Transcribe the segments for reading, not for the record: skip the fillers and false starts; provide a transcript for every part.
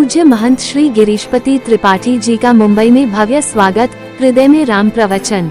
पूज्य महंत श्री गिरीशपति त्रिपाठी जी का मुंबई में भव्य स्वागत, हृदय में राम प्रवचन।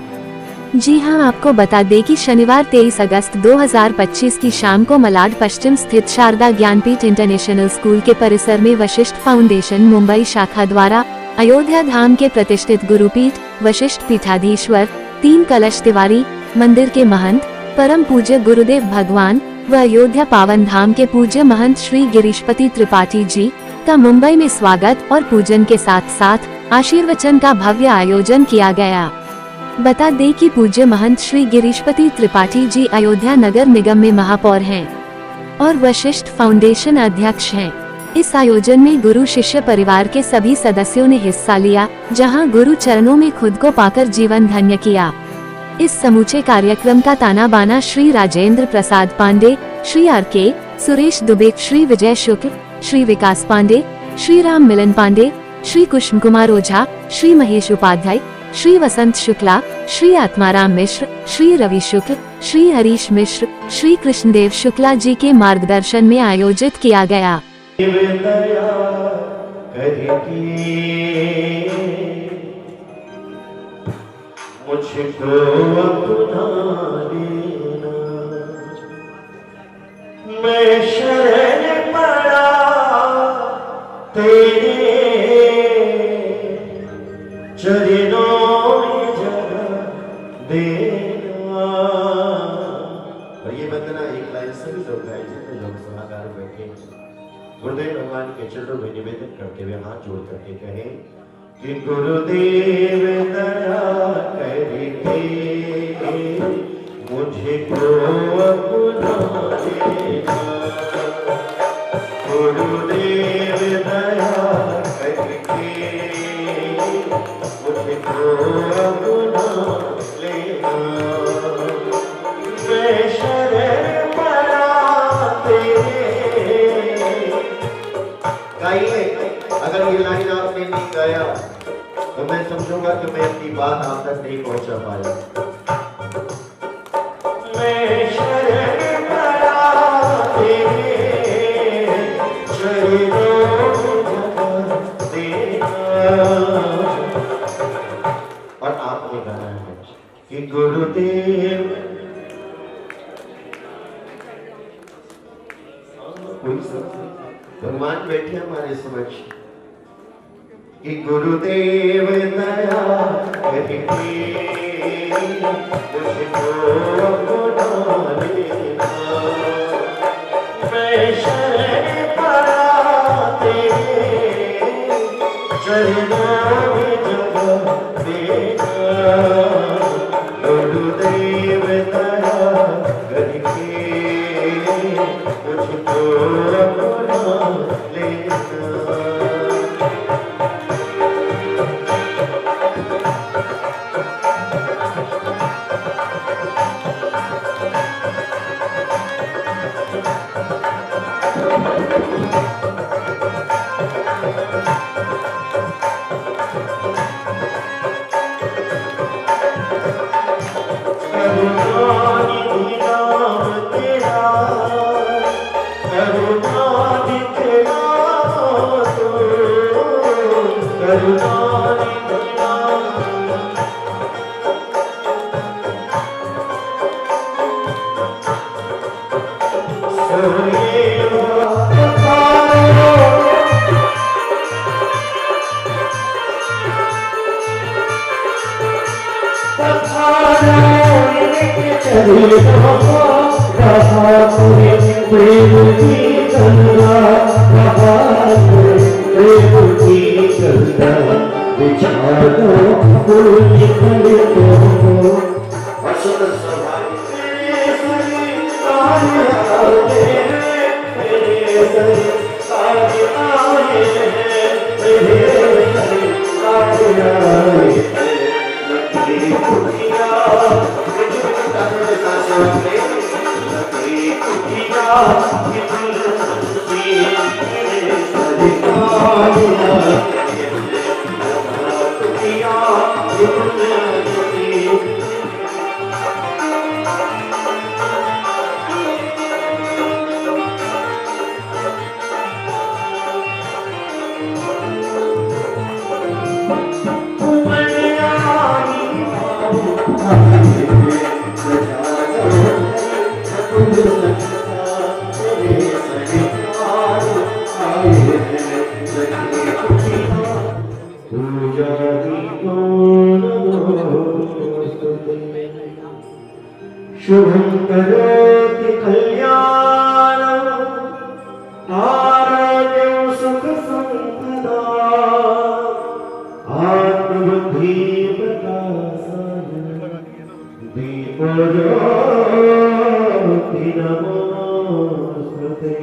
जी हां, आपको बता दें कि शनिवार 23 अगस्त 2025 की शाम को मलाड पश्चिम स्थित शारदा ज्ञानपीठ इंटरनेशनल स्कूल के परिसर में वशिष्ठ फाउंडेशन मुंबई शाखा द्वारा अयोध्या धाम के प्रतिष्ठित गुरुपीठ वशिष्ठ पीठाधीश्वर 3 कलश तिवारी मंदिर के महंत परम पूज्य गुरुदेव भगवान व अयोध्या पावन धाम के पूज्य महंत श्री गिरीशपति त्रिपाठी जी का मुंबई में स्वागत और पूजन के साथ साथ आशीर्वचन का भव्य आयोजन किया गया। बता दें कि पूज्य महंत श्री गिरीशपति त्रिपाठी जी अयोध्या नगर निगम में महापौर हैं और वशिष्ठ फाउंडेशन अध्यक्ष हैं। इस आयोजन में गुरु शिष्य परिवार के सभी सदस्यों ने हिस्सा लिया, जहां गुरु चरणों में खुद को पाकर जीवन धन्य किया। इस समूचे कार्यक्रम का ताना बाना श्री राजेंद्र प्रसाद पांडे, श्री आर.के. सुरेश दुबे, श्री विजय शुक्ल, श्री विकास पांडे, श्री राम मिलन पांडे, श्री कुष्म कुमार ओझा, श्री महेश उपाध्याय, श्री वसंत शुक्ला, श्री आत्माराम मिश्र, श्री रवि शुक्ल, श्री हरीश मिश्र, श्री कृष्णदेव शुक्ला जी के मार्गदर्शन में आयोजित किया गया। मुझको अपना लेना, मैं शरण पड़ा तेरे चरणों में जगह देना। और ये वंदना एक लाइन सभी लोग गाए, जितने लोग सभागार बैठे गुरुदेव भगवान के चरणों में निवेदन करते हुए हाथ जोड़ करके कहें कि गुरुदेव दया करके मुझे को अपना लेना, गुरुदेव दया करके मुझे को अपना लेना, मैं शरण पड़ा तेरे। गाइए, अगर ये लाइन आपने नहीं गाया तो मैं समझूंगा कि मैं अपनी बात आप तक नहीं पहुंचा पाया। मैं शरण पड़ा तेरे चरणों में देना। और आपने गाना है कि गुरुदेव, कोई भगवान बैठे हमारे समक्ष कि गुरुदेव दया करके मुझको अपना लेना, मैं शरण पड़ा तेरे चरणों में जगह देना, गुरुदेव दया करके मुझको अपना लेना। शुभं करोति कल्याणं आरोग्यं सुख संपदा आत्मबुद्धि प्रकाशाय दीपो ज्योति नमोस्तुते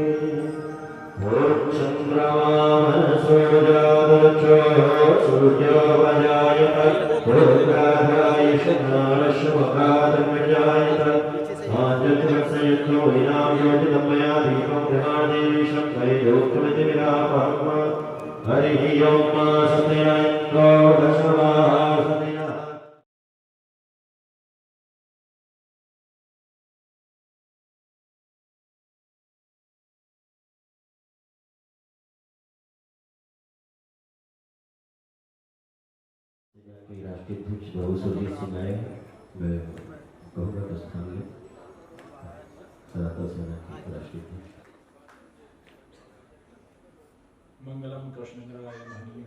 ॐ चन्द्रमामनसो सूर्यो वजायत भोगाय शनालशमकादमजायत आजत्रसयत्नो विनाम योजितमया दीपं गृहादेवी शक्तयोक्तमति विरापात्मा हरिः ॐ सत्यनारायणो दशवाः राष्ट्रीय अध्यक्ष बाबू सुरजीत सिंह आए मैं कहूँगा प्रस्थान में सनातन सेना के राष्ट्रीय अध्यक्ष मंगलम कृष्णेन्द्राय महनीय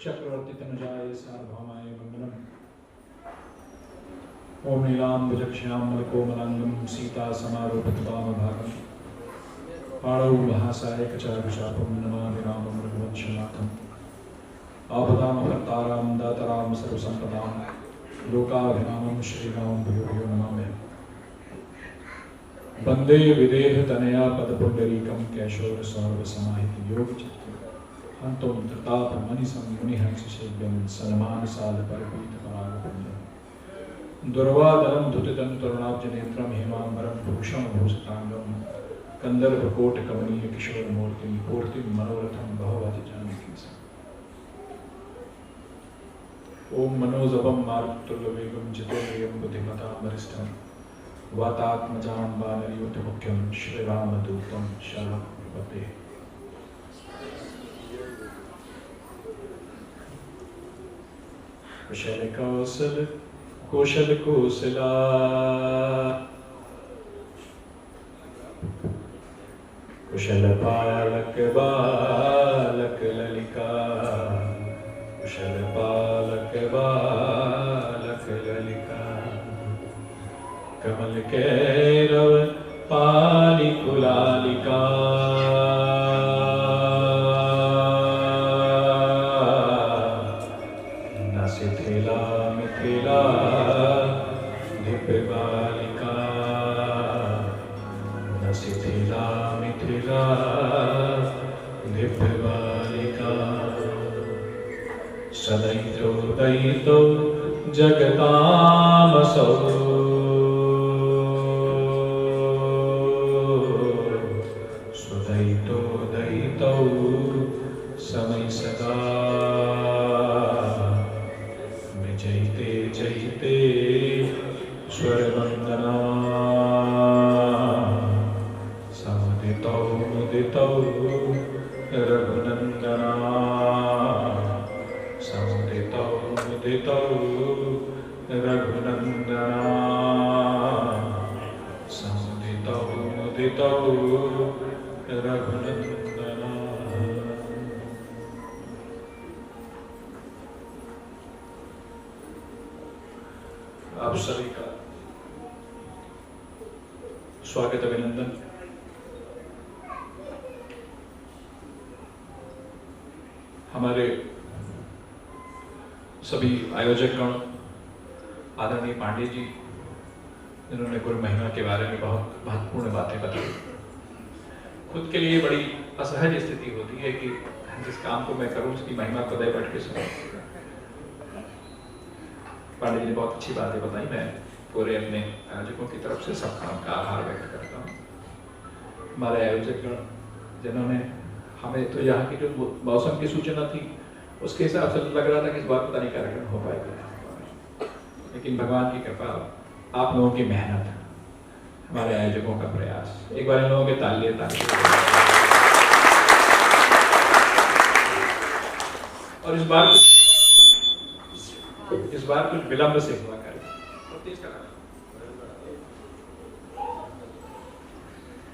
चक्रवर्ती तनुजाय सार्वभौमाय मंगलम ओम नीलाम्बुजक्षामल कोमलांगम सीता समारोपित वामभागम पाणौ महासाय कचारुषापम नमामि रामं रघुवंशनाथम् आपदां हर्तारां दातरां सर्वसम्पदां लोकाभिरामं श्रीरामं भूयो भूयो नमामि वंदे विदेह तनया पदपुंडरीकं कैशोर सौरभ समाहित योग चित्त हंतों प्रताप मनिसं मुनिहंस सेव्यं सन्मान साल परपीत परागपुण्यं दुर्वादरं धुतितं तरुणाब्ज नेत्रं हेमांबरं भूषण भूषितांगं कंदर्प कोट कमनीय किशोर मूर्ति पूर्ति मनोरथं भवति जानकी ओम मनोजपं मारुतुल्यवेगं जितेन्द्रियं बुद्धिमतां वरिष्ठं वातात्मजां बालयोतमुख्यं श्रीरामदूतं शरणं प्रपद्ये। कुशल कौशल कुशला कुशल पालक बालक ललिका कुशल पालक बालक ललिका कमल कैरव पाली कुलालिका न शिथिला मिथिला दिव्य बालिका न शिथिला मिथिला दिव्य बालिका सदैतो दैतो जगतामसौ सुदैतो दैतौ समय सदा विजयते जयते स्वरवंदना समुदितौ मुदितौ रघुनंदना समुदितौ मुदितौ रघुनंदना समुदितौ मुदितौ रघुनंदना। आप सभी का स्वागत अभिनंदन। हमारे सभी आयोजकगण, आदरणीय पांडे जी जिन्होंने गुरु महिमा के बारे में बहुत महत्वपूर्ण बातें बताई। खुद के लिए बड़ी असहज स्थिति होती है कि जिस काम को मैं करूं उसकी महिमा खुदाई बैठ के सुनूं। पांडे जी ने बहुत अच्छी बातें बताई। मैं पूरे अपने आयोजकों की तरफ से सबका उनका आभार व्यक्त करता हूँ। हमारे आयोजकगण जिन्होंने हमें तो यहाँ की जो मौसम की सूचना थी उसके हिसाब से लग रहा था कि इस बार पता नहीं कार्यक्रम हो पाएगा, लेकिन भगवान की कृपा, आप लोगों की मेहनत, हमारे आयोजकों का प्रयास, एक बार इन लोगों के तालिए तालिए। और इस बार इस बार कुछ विलंब से हुआ कार्यक्रम।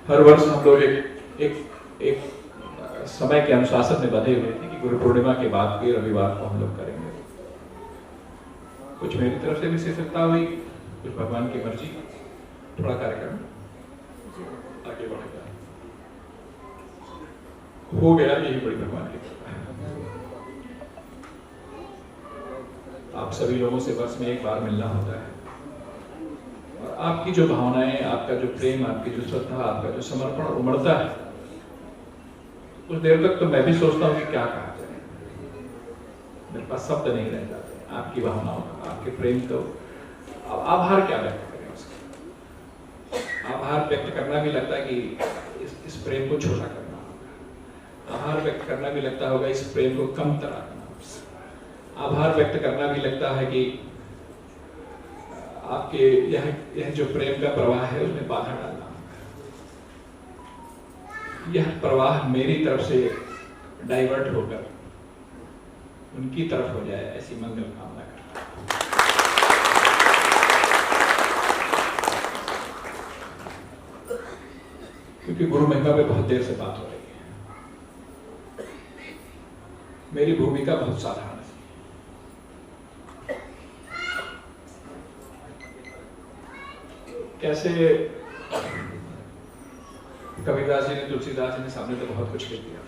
हर वर्ष हम लोग एक समय के अनुशासन में बंधे हुए थे कि गुरु पूर्णिमा के बाद के रविवार को हम लोग करेंगे। कुछ मेरी तरफ से विशेषता हुई, कुछ भगवान की मर्जी, थोड़ा कार्यक्रम आगे बढ़ गया, हो गया, यही बड़ी भगवान की कृपा है। आप सभी लोगों से वर्ष में एक बार मिलना होता है और आपकी जो भावनाएं, आपका जो प्रेम, आपकी जो श्रद्धा, आपका जो समर्पण उमड़ता है, कुछ देर तक तो मैं भी सोचता हूँ कि क्या कहा जाए, मेरे पास शब्द नहीं रह जाते आपकी भावनाओं का, आपके प्रेम को। आभार क्या व्यक्त करें उसका, आभार व्यक्त करना भी लगता है कि इस प्रेम को छोटा करना होगा, आभार व्यक्त करना भी लगता होगा इस प्रेम को कम तरह करना, आभार व्यक्त करना भी लगता है कि आपके यह जो प्रेम का प्रवाह है उसमें बाधा डालना, यह प्रवाह मेरी तरफ से डाइवर्ट होकर उनकी तरफ हो जाए, ऐसी मंगल कामना करता हूं। क्योंकि गुरु महिमा पे बहुत देर से बात हो रही है, मेरी भूमिका बहुत साधारण है। कैसे कबीरदास जी ने, तुलसीदास जी ने सामने तो बहुत कुछ कह दिया,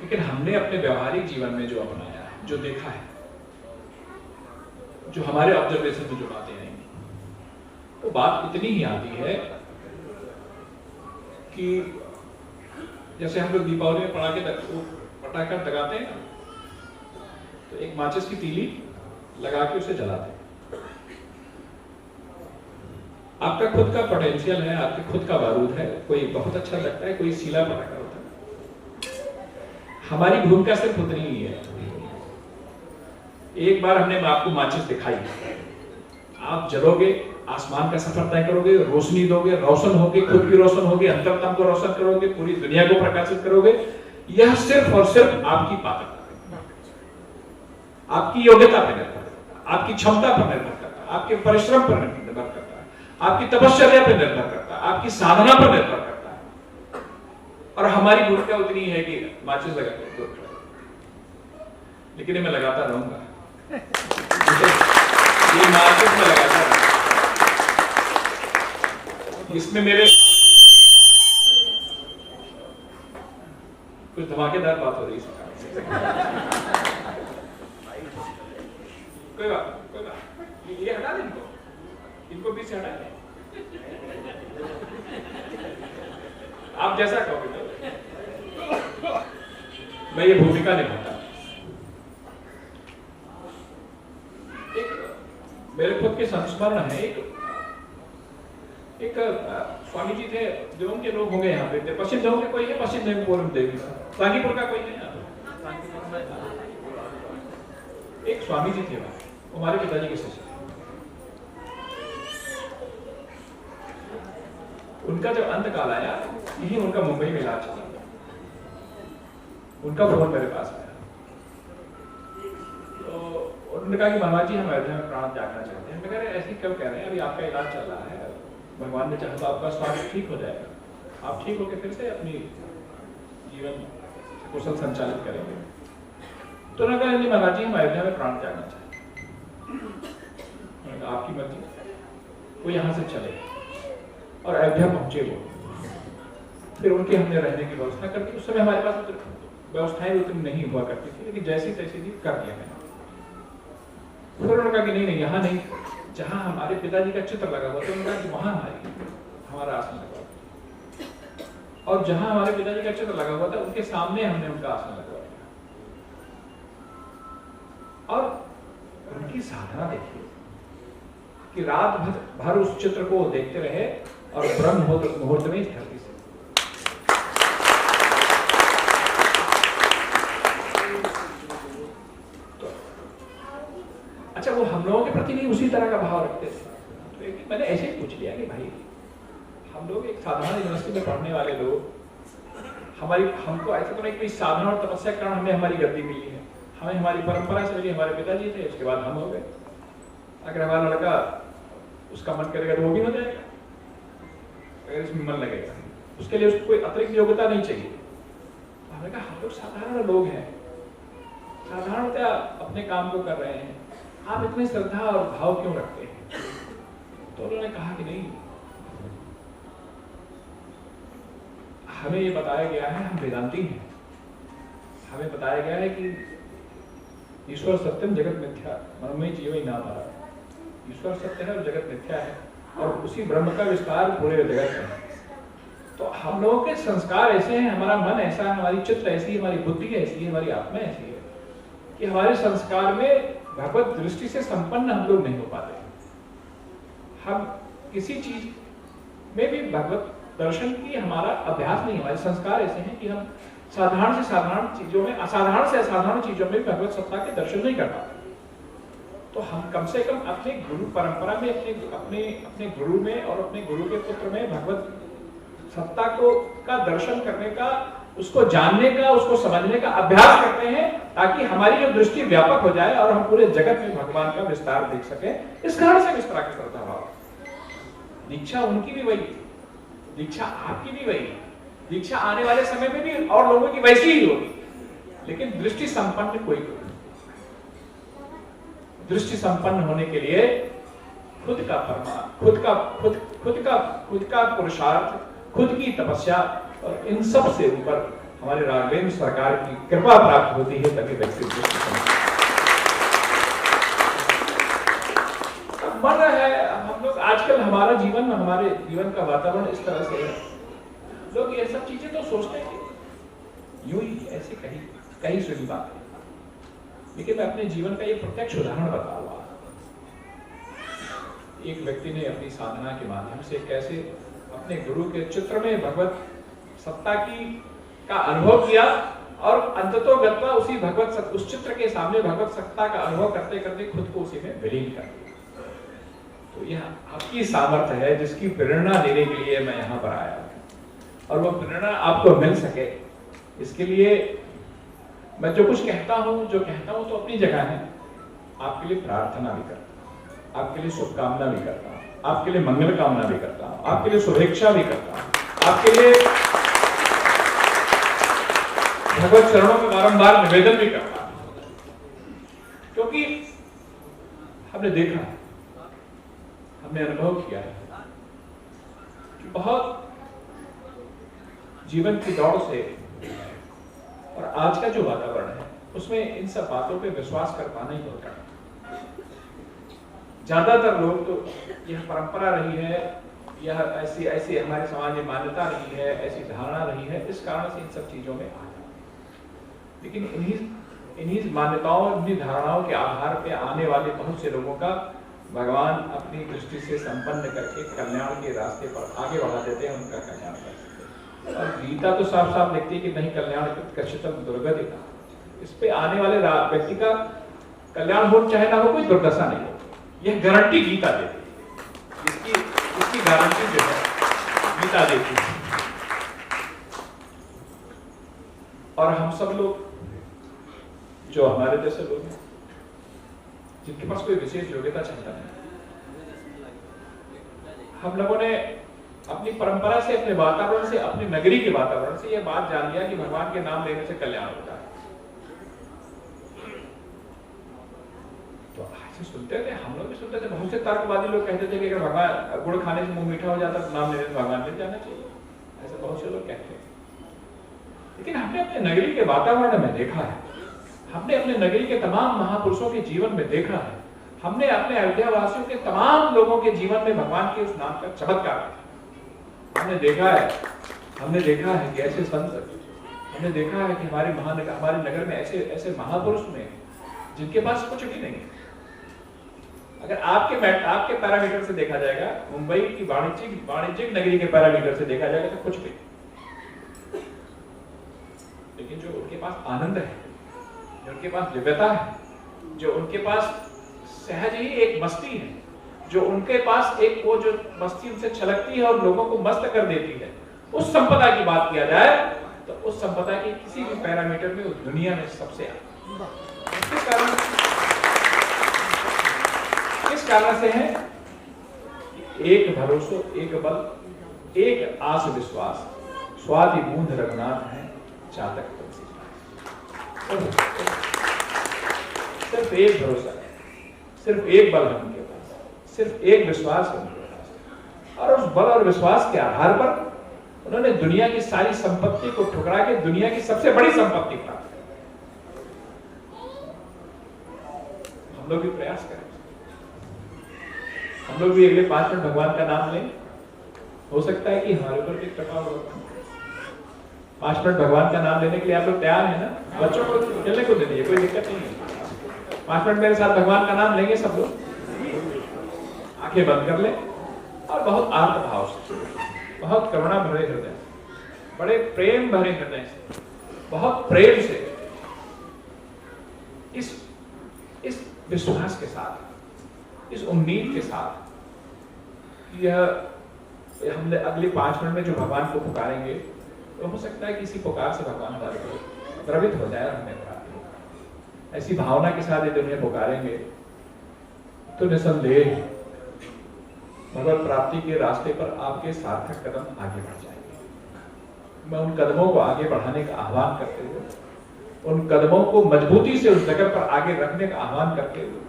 लेकिन हमने अपने व्यवहारिक जीवन में जो अपनाया है, जो देखा है, जो हमारे ऑब्जर्वेशन में जो बातें आएंगी, वो बात इतनी ही आती है कि जैसे हम लोग दीपावली में पटाखा दगाते हैं ना, तो एक माचिस की तीली लगा के उसे जलाते हैं। आपका खुद का पोटेंशियल है, आपके खुद का बारूद है, कोई बहुत अच्छा लगता है, कोई सीला पटाखा होता है। हमारी भूमिका सिर्फ उतनी ही है। एक बार हमने आपको माचिस दिखाई, आप जलोगे, आसमान का सफर तय करोगे, रोशनी दोगे, रोशन होगे, खुद की रोशन होगे, अंतरतम को रोशन करोगे, पूरी दुनिया को प्रकाशित करोगे। यह सिर्फ और सिर्फ आपकी पात्रता, आपकी योग्यता पर निर्भर करता है, आपकी क्षमता पर निर्भर करता है, आपके परिश्रम पर निर्भर करता है, आपकी तपश्चर्या पर निर्भर करता है, आपकी साधना पर निर्भर करता है। और हमारी भूमिका उतनी है कि माचिस लगा के दो, लेकिन मैं लगाता रहूंगा, ये माचिस में लगाता रहूंगा। इसमें मेरे कुछ धमाकेदार बात हो रही है, कोई बात, ये हटा दें इनको बीच से हटा दें, आप जैसा कहोगे मैं ये भूमिका निभाता। एक मेरे खुद के संस्मरण है, एक स्वामी जी थे, जो उनके लोग होंगे यहाँ पे, पश्चिम देव के कोई है, पश्चिम देव देवी सांगीपुर का कोई है, एक स्वामी जी थे, हमारे पिताजी के शिष्य। उनका जब अंत काल आया, यही उनका मुंबई में इलाज चला, उनका फोन मेरे पास आया, तो उन्होंने कहा कि महाराज जी हम अयोध्या में प्राण त्यागना चाहते हैं। मैं कह रहे ऐसे क्यों कह रहे हैं, अभी आपका इलाज चल रहा है, भगवान ने चाहा तो आपका स्वास्थ्य ठीक हो जाएगा, आप ठीक होकर फिर से अपनी जीवन कुशल संचालित करेंगे। तो उन्होंने कहा जी महाराज जी हम अयोध्या में प्राण त्यागना चाहते हैं। आपकी मर्जी, वो यहाँ से चले और अयोध्या पहुंचे वो, फिर उनके हमने रहने की व्यवस्था कर दी। उस समय हमारे पास व्यवस्थाएं उतनी नहीं हुआ करती थी, लेकिन जैसी तैसी थी कर दिया मैंने। फिर उन्होंने कहा कि नहीं यहाँ नहीं, जहाँ हमारे पिताजी का चित्र लगा हुआ था, उन्होंने कहा कि वहां हमारा आसन लगा हुआ, और जहां हमारे पिताजी का चित्र लगा हुआ था उनके सामने हमने उनका आसन लगवा दिया। और उनकी साधना देखिए कि रात भर उस चित्र को देखते रहे और ब्रह्म मुहूर्त में इस धरती से तो अच्छा, वो हम लोगों के प्रति भी उसी तरह का भाव रखते थे। तो मैंने ऐसे ही पूछ लिया कि भाई हम लोग एक साधारण यूनिवर्सिटी में पढ़ने वाले लोग, हमको ऐसा तो नहीं कि साधना और तपस्या के कारण हमें हमारी गद्दी मिली है, हमें हमारी परंपरा से मिली, हमारे पिताजी थे, उसके बाद हम हो गए। अगर हमारा लड़का उसका मन करेगा तो वो भी हो जाएगा, अगर इसमें मन लगेगा। उसके लिए उसको कोई अतिरिक्त योग्यता नहीं चाहिए। हमने कहा हम लोग साधारण लोग हैं, साधारणतया अपने काम को कर रहे हैं, आप इतनी श्रद्धा और भाव क्यों रखते हैं? तो उन्होंने कहा कि नहीं, हमें ये बताया गया है, हम वेदांती हैं, हमें बताया गया है कि ईश्वर सत्यम जगत मिथ्या मनोमय जीवई ना पारा। ईश्वर सत्य है और जगत मिथ्या है, और उसी ब्रह्म का विस्तार पूरे जगत में। तो हम लोगों के संस्कार ऐसे हैं, हमारा मन ऐसा है, हमारी चित्त ऐसी है, हमारी बुद्धि ऐसी है, हमारी आत्मा ऐसी है कि हमारे संस्कार में भगवत दृष्टि से संपन्न हम लोग नहीं हो पाते। हम किसी चीज में भी भगवत दर्शन की हमारा अभ्यास नहीं, हमारे संस्कार ऐसे हैं कि हम साधारण से साधारण चीजों में, असाधारण से असाधारण चीजों में भगवत सत्ता के दर्शन नहीं कर पाते। तो हम कम से कम अपने गुरु परंपरा में, अपने गुरु में और अपने गुरु के पुत्र में भगवत सत्ता का दर्शन करने का, उसको जानने का, उसको समझने का अभ्यास करते हैं, ताकि हमारी जो दृष्टि व्यापक हो जाए और हम पूरे जगत में भगवान का विस्तार देख सकें। इस कारण से इस तरह की श्रद्धा भाव। दीक्षा उनकी भी वही, दीक्षा आपकी भी वही, दीक्षा आने वाले समय में भी और लोगों की वैसी ही होगी, लेकिन दृष्टि संपन्न कोई नहीं। दृष्टि संपन्न होने के लिए खुद का परमार्थ, खुद का पुरुषार्थ, खुद की तपस्या, और इन सब से ऊपर हमारे राघवेंद्र सरकार की कृपा प्राप्त होती है, तभी व्यक्ति दृष्टि संपन्न। मन है, हम लोग आजकल हमारे जीवन का वातावरण इस तरह से है, लोग ये सब चीजें तो सोचते हैं यूं ही ऐसे कहीं सुनी बात है, लेकिन मैं अपने जीवन का ये प्रत्यक्ष उदाहरण बताऊंगा। एक व्यक्ति ने अपनी साधना के माध्यम से कैसे अपने गुरु के चित्र में भगवत सत्ता का अनुभव किया, और अंततोगत्वा उस चित्र के सामने भगवत सत्ता का अनुभव करते करते खुद को उसी में विलीन कर दिया। तो यह आपकी सामर्थ्य है, जिसकी प्रेरणा देने के लिए मैं यहाँ पर आया हूँ, और वो प्रेरणा आपको मिल सके, इसके लिए मैं जो कुछ कहता हूँ तो अपनी जगह है। आपके लिए प्रार्थना भी करता हूँ, आपके लिए शुभकामना भी करता हूँ, आपके लिए मंगल कामना भी करता हूँ, आपके लिए शुभेच्छा भी करता हूँ, आपके लिए भगवत चरणों में बारंबार निवेदन भी करता हूँ, क्योंकि हमने देखा है, हमने अनुभव किया है कि बहुत जीवन की दौड़ से और आज का जो वातावरण है उसमें इन सब बातों पे विश्वास कर पाना ही बहुत कठिन है। ज्यादातर लोग तो यह परंपरा रही है, यह ऐसी हमारे समाज में मान्यता रही है, ऐसी धारणा रही है, इस कारण से इन सब चीजों में आ जाते हैं। लेकिन इन्हीं मान्यताओं, इन्हीं धारणाओं के आधार पे आने वाले बहुत से लोगों का भगवान अपनी दृष्टि से संपन्न करके कल्याण के रास्ते पर आगे बढ़ा देते हैं, उनका कल्याण कर सकते हैं। और गीता तो साफ साफ लिखती है कि नहीं कल्याण कश्चितम दुर्गतिका, इस पे आने वाले व्यक्ति का कल्याण हो चाहे ना हो, कोई दुर्दशा नहीं हो, यह गारंटी गीता देती है। इसकी गारंटी जो है गीता देती है। और हम सब लोग जो हमारे जैसे लोग हैं, जिनके पास कोई विशेष योग्यता चाहता है, हम लोगों ने अपनी परंपरा से, अपने वातावरण से, अपनी नगरी के वातावरण से यह बात जान लिया कि भगवान के नाम लेने से कल्याण होता है। तो ऐसे सुनते थे, हम लोग भी सुनते थे। बहुत से तर्कवादी लोग कहते थे कि अगर भगवान गुड़ खाने से मुंह मीठा हो जाता तो नाम लेने से भगवान मिल जाना चाहिए, ऐसे बहुत से लोग कहते हैं। लेकिन हमने अपने नगरी के वातावरण में देखा है, हमने अपने नगरी के तमाम महापुरुषों के जीवन में देखा है, हमने अपने अयोध्या वासियों के तमाम लोगों के जीवन में भगवान के उस नाम का चमत्कार हमने देखा है कि ऐसे संत, हमने देखा है कि हमारे नगर में ऐसे महापुरुष में जिनके पास कुछ भी नहीं है। अगर आपके पैरामीटर से देखा जाएगा, मुंबई की वाणिज्यिक नगरी के पैरामीटर से देखा जाएगा तो कुछ भी, लेकिन जो उनके पास आनंद है, जो उनके पास दिव्यता है, जो उनके पास सहज ही एक मस्ती है, जो उनके पास एक वो जो मस्ती उनसे छलकती है और लोगों को मस्त कर देती है, उस संपदा की बात किया जाए तो उस संपदा की किसी भी पैरामीटर में उस दुनिया में सबसे किस कारण से है? एक भरोसो, एक बल, एक आस विश्वास, स्वाति बूंद रघुनाथ है, चातक तुलसी। सिर्फ एक भरोसा है, सिर्फ एक बल है उनके पास, सिर्फ एक विश्वास है उनके पास, और उस बल और विश्वास के आधार पर उन्होंने दुनिया की सारी संपत्ति को ठुकरा के दुनिया की सबसे बड़ी संपत्ति प्राप्त की। हम लोग भी प्रयास करें, हम लोग भी अगले 5 मिनट भगवान का नाम लें। हो सकता है कि हमारे ऊपर भी कृपा हो। 5 मिनट भगवान का नाम लेने के लिए आप लोग तैयार हैं ना? बच्चों को चलने को दे दीजिए, कोई दिक्कत नहीं है। 5 मिनट मेरे साथ भगवान का नाम लेंगे सब लोग। आंखें बंद कर लें और बहुत आर्त भाव से, बहुत करुणा भरे हृदय, बड़े प्रेम भरे हृदय से, बहुत प्रेम से, इस विश्वास के साथ, इस उम्मीद के साथ कि यह हमने अगले 5 मिनट में जो भगवान को पुकारेंगे, तो हो सकता है कि इसी पुकार से भगवान हमारे को द्रवित हो जाए और हमें प्राप्त हो। ऐसी भावना के साथ यदि उन्हें पुकारेंगे तो निसंदेह भगवत प्राप्ति के रास्ते पर आपके सार्थक कदम आगे बढ़ जाएंगे। मैं उन कदमों को आगे बढ़ाने का आह्वान करते हुए, उन कदमों को मजबूती से उस जगह पर आगे रखने का आह्वान करते हुए,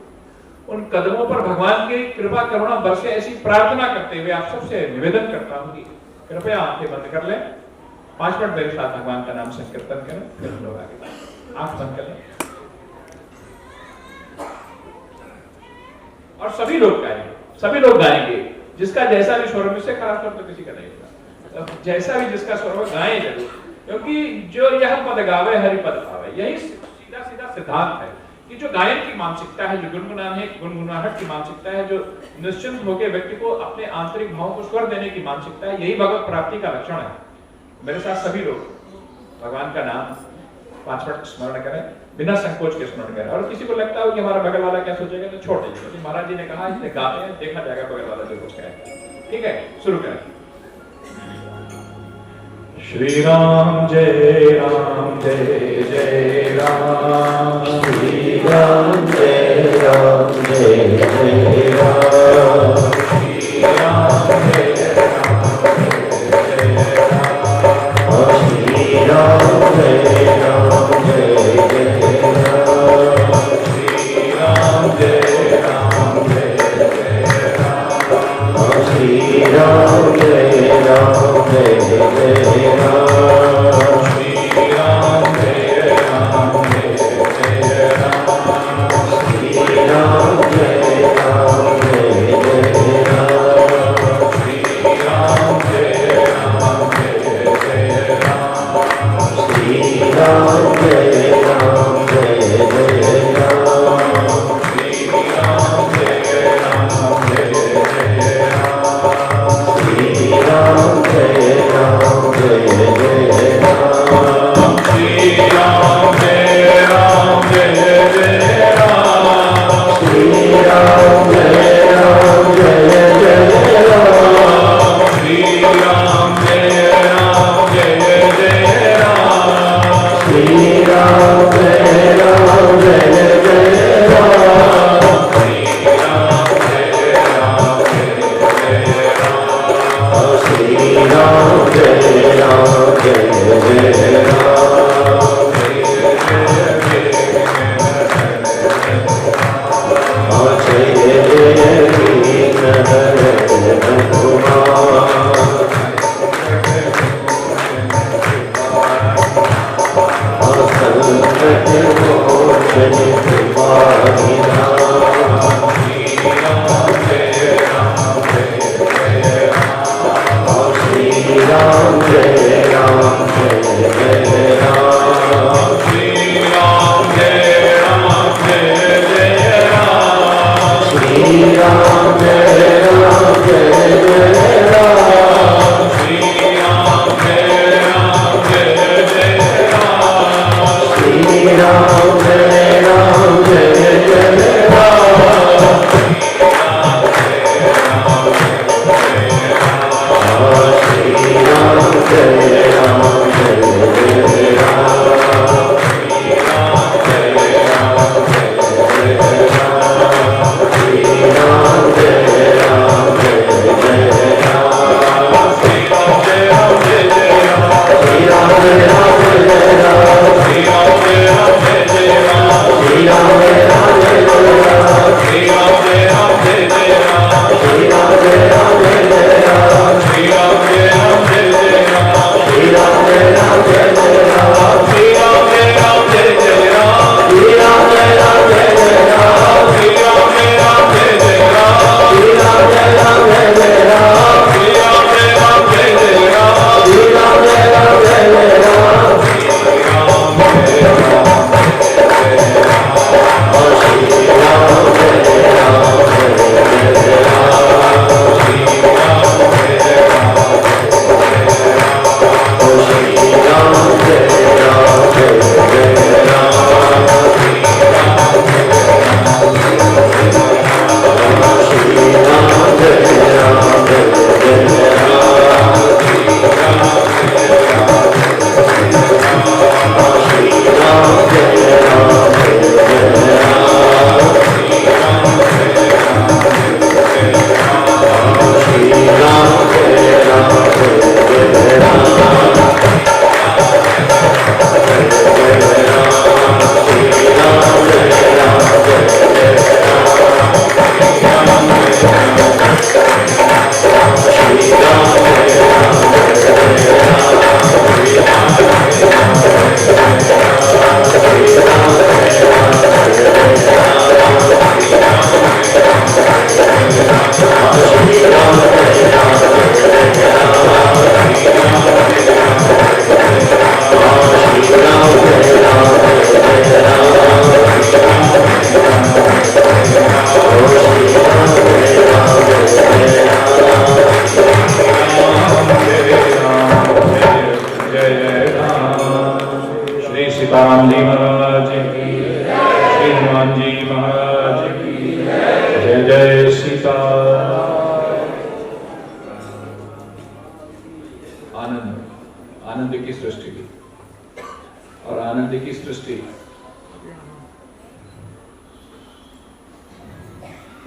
उन कदमों पर भगवान की कृपा करुणा बरसे ऐसी प्रार्थना करते हुए आप सबसे निवेदन करता हूं कि कृपया आंखें बंद कर लें। 5 मिनट मेरे साथ भगवान का नाम संकीर्तन करें, फिर हम लोग आगे आंख बंद कर लें और सभी लोग गाएंगे, सभी लोग गाएंगे। जिसका जैसा भी स्वर, मुझसे खराब स्वर तो किसी का नहीं होगा, जैसा भी जिसका स्वर हो गाएं जरूर, क्योंकि जो यह पद गावे हरि पद पावे, यही सीधा सीधा सिद्धांत है कि जो गायन की मानसिकता है, जो गुनगुनाहट की मानसिकता है, जो निश्चिंत होकर व्यक्ति को अपने आंतरिक भाव को स्वर देने की मानसिकता है, यही भगवत प्राप्ति का लक्षण है। मेरे साथ सभी लोग भगवान का नाम 5 मिनट स्मरण करें, बिना संकोच के स्मरण करें। और किसी को लगता हो कि हमारा बगल वाला क्या सोचेगा तो छोड़ दीजिए, क्योंकि महाराज जी ने कहा इसने गाते हैं, देखा जाएगा बगल वाला जो कुछ कहे। ठीक है, शुरू करें। श्री राम जय राम जय जय राम, श्री राम जय राम जय जय राम, श्री राम जय राम जय जय राम, श्री राम जय राम जय जय राम, श्री राम जय राम जय जय राम, श्री राम जय राम जय जय राम, श्री राम जय राम जय जय राम, श्री राम जय राम जय जय राम, श्री राम जय राम जय जय राम, श्री राम जय राम जय जय राम, श्री राम जय राम जय जय राम, श्री राम जय राम जय जय राम, श्री राम जय राम जय जय राम, श्री राम जय राम जय जय राम, श्री राम जय राम जय जय राम, श्री राम जय राम जय जय राम, श्री राम जय राम जय जय राम, श्री राम जय राम जय जय राम, जय जय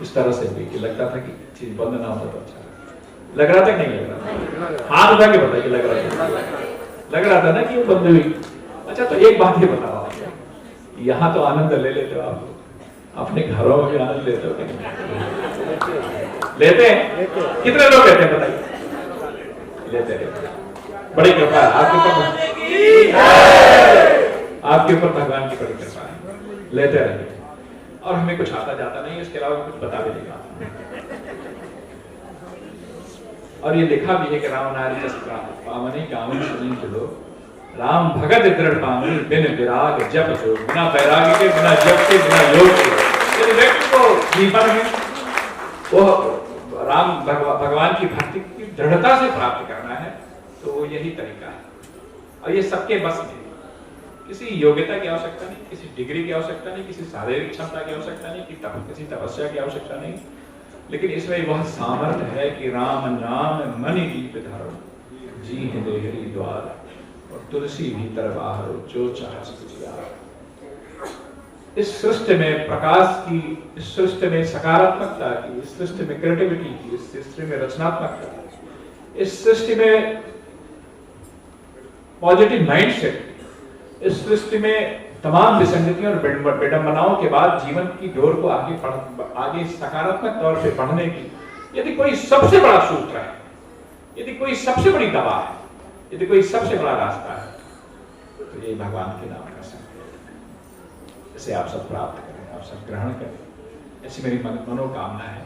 इस तरह से भी कि लगता था कि चीज बंद ना होता तो अच्छा लग रहा था कि नहीं लग रहा था? हाथ उठा के बताइए लग रहा था ना कि वो बंद हुई। अच्छा तो एक बात ये बताओ, यहाँ तो आनंद ले लेते हो आप, अपने घरों में भी आनंद लेते हो कि नहीं? लेते हैं? कितने लोग लेते हैं बताइए? लेते हैं। बड़ी कृपा है आपके ऊपर, आपके ऊपर भगवान की बड़ी कृपा है। लेते रहिए, और हमें कुछ आता जाता नहीं, इसके अलावा कुछ बता भी नहीं पाता। और ये लिखा भी है कि राम नारी जस पावनी गावन सुनी जो राम भगत दृढ़ पावनी बिन विराग जप जो। बिना वैराग्य के, बिना जप के, बिना योग के यदि व्यक्ति को जीवन में वो राम भगवान की भक्ति की दृढ़ता से प्राप्त करना है तो वो यही तरीका है। और ये सबके बस में, किसी योग्यता की आवश्यकता नहीं, किसी डिग्री की आवश्यकता नहीं, किसी शारीरिक क्षमता की आवश्यकता नहीं, किसी तपस्या की आवश्यकता नहीं, लेकिन इसमें वह सामर्थ्य है कि राम नाम मनि दीप धरो जी देहरी द्वार और तुलसी भीतर बाहर जो चाहे सुझियार। इस सृष्टि में प्रकाश की, इस सृष्टि में सकारात्मकता की, इस सृष्टि में क्रिएटिविटी की, इस सृष्टि में रचनात्मकता की, इस सृष्टि में पॉजिटिव माइंडसेट, इस सृष्टि में तमाम विसंगतियों और विडंबनाओं के बाद जीवन की डोर को आगे सकारात्मक तौर से बढ़ने की यदि कोई सबसे बड़ा सूत्र है, यदि कोई सबसे बड़ी दवा है, यदि कोई सबसे बड़ा रास्ता है, तो ये भगवान के नाम का संकल्प। इसे आप सब प्राप्त करें, आप सब ग्रहण करें। ऐसी मेरी मनोकामना है,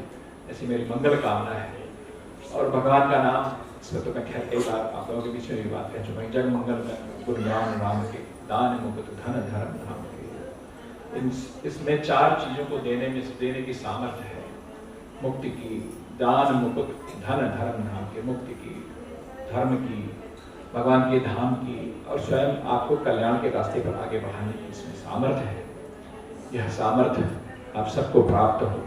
ऐसी मेरी मंगल कामना है। और भगवान का नाम, इसमें तो मैं खैर कई बार आप लोगों के बीच में भी बात कह चुका हूं, जग मंगल में गुरु ज्ञान राम के दान मुकुट धन धर्म धाम के। इसमें चार चीजों को देने की सामर्थ्य है। मुक्ति की, दान मुकुट धन धर्म धाम के, मुक्ति की, धर्म की, भगवान के धाम की, और स्वयं आपको कल्याण के रास्ते पर आगे बढ़ाने की इसमें सामर्थ्य है। यह सामर्थ्य आप सबको प्राप्त हो,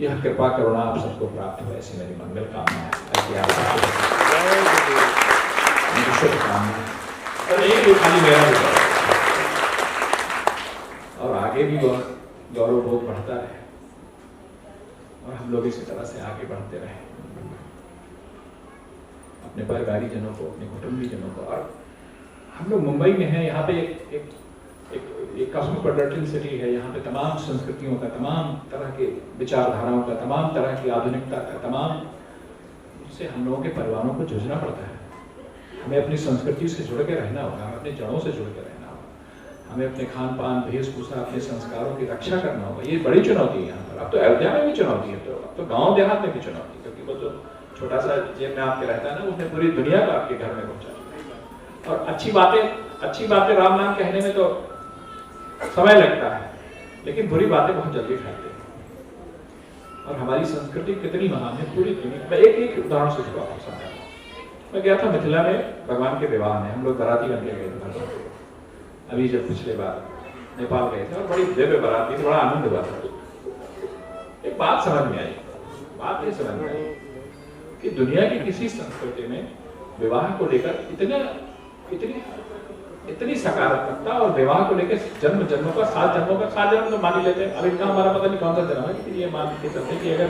यह कृपा करुणा आप सबको प्राप्त हो, ऐसी मेरी मंगल कामना है। और एक जो खाली मेरा भी और आगे भी गौरव बहुत बढ़ता रहे और हम लोग इसी तरह से आगे बढ़ते रहे, अपने परिवारी जनों को, अपने कुटुंबी जनों को। और हम लोग मुंबई में हैं, यहाँ पे एक कॉस्मोपॉलिटन सिटी है, यहाँ पे तमाम संस्कृतियों का, तमाम तरह के विचारधाराओं का, तमाम तरह की आधुनिकता का, तमाम से हम लोगों के परिवारों को जूझना पड़ता है। हमें अपनी संस्कृति से जुड़ के रहना होगा, हमें अपने जड़ों से जुड़ के रहना होगा, हमें अपने खान पान, वेशभूषा, अपने संस्कारों की रक्षा करना होगा। ये बड़ी चुनौती है यहाँ पर। अब तो अयोध्या में भी चुनौती है, तो अब तो गाँव देहात में भी चुनौती है, क्योंकि वो जो छोटा सा जेब में आपके रहता है ना, उसने पूरी दुनिया को आपके घर में पहुंचा। और अच्छी बातें राम नाम कहने में तो समय लगता है, लेकिन बुरी बातें बहुत जल्दी फैलती हैं। और हमारी संस्कृति कितनी महान है पूरी दुनिया में। एक उदाहरण से आपको समझाता हूं। मैं गया था मिथिला में भगवान के विवाह में, हम लोग बाराती बन के गए थे अभी जब पिछले बार नेपाल गए थे, और बड़ी दिव्य बारात थी, बड़ा आनंद हुआ था। एक बात समझ में आई, बात ये समझ में आई कि दुनिया की किसी संस्कृति में विवाह को लेकर इतनी सकारात्मकता, और विवाह को लेकर जन्म जन्मों का, 7 जन्म तो मान ही लेते हैं। अब इनका हमारा पता नहीं कौन सा जन्म है, लेकिन ये मान के चलते कि अगर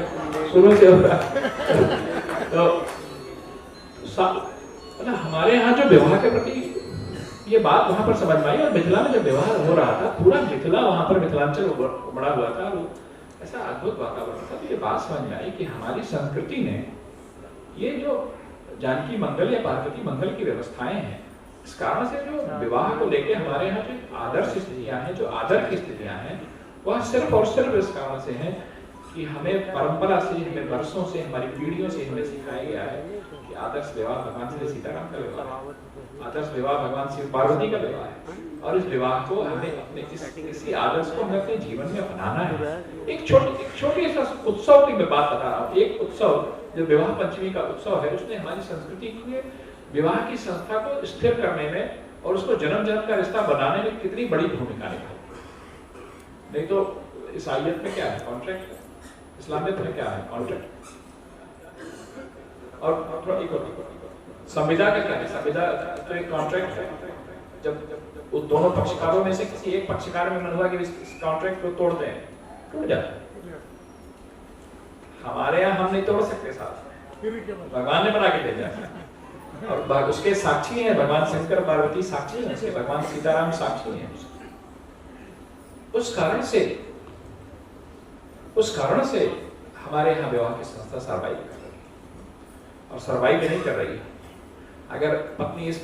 शुरू से होता तो मतलब हमारे यहाँ जो विवाह के प्रति ये बात वहां पर समझ में आई। और मिथिला में जब विवाह हो रहा था, पूरा मिथिला वहां पर मिथिलांचल बड़ा हुआ था, और ऐसा अद्भुत वातावरण था। तो ये बात समझ में आई कि हमारी संस्कृति ने ये जो जानकी मंगल या पार्वती मंगल की व्यवस्थाएं हैं, इस कारण से जो विवाह को लेकर हमारे यहाँ जो आदर्श स्थितियां हैं, जो आदर की स्थितियां हैं, वह सिर्फ और सिर्फ इस कारण से हैं कि हमें परंपरा से, हमें वर्षों से, हमारी पीढ़ियों से हमें सिखाया गया है कि आदर्श विवाह भगवान श्री सीताराम का विवाह है, आदर्श विवाह भगवान शिव पार्वती का विवाह है। और इस विवाह को हमें अपने इसी आदर्श को हमें अपने जीवन में अपनाना है। एक छोटी सा उत्सव की मैं बात बता रहा हूँ। एक उत्सव जो विवाह पंचमी का उत्सव है, उसने हमारी संस्कृति के विवाह की संस्था को स्थिर करने में और उसको जन्म जन्म का रिश्ता बनाने में कितनी बड़ी भूमिका निभाई। नहीं तो ईसाईयत में क्या है? कॉन्ट्रैक्ट। इस्लामियत में क्या है? कॉन्ट्रैक्ट। और थोड़ा संविदा का क्या है? संविदा तो एक कॉन्ट्रैक्ट है। जब उन दोनों पक्षकारों में से किसी एक पक्षकार में मन हुआ कि इस कॉन्ट्रैक्ट को तोड़ते हैं, टूट जाता है। हमारे यहाँ हम नहीं तोड़ सकते साथ में, भगवान ने बना के भेजा है। और उसके साक्षी हैं भगवान शंकर पार्वती, साक्षी हैं उसके, भगवान सीताराम साक्षी हैं। उस कारण से हमारे यहाँ विवाह की संस्था सर्वाइव कर रही है, और सर्वाइव नहीं कर रही है। अगर पत्नी इस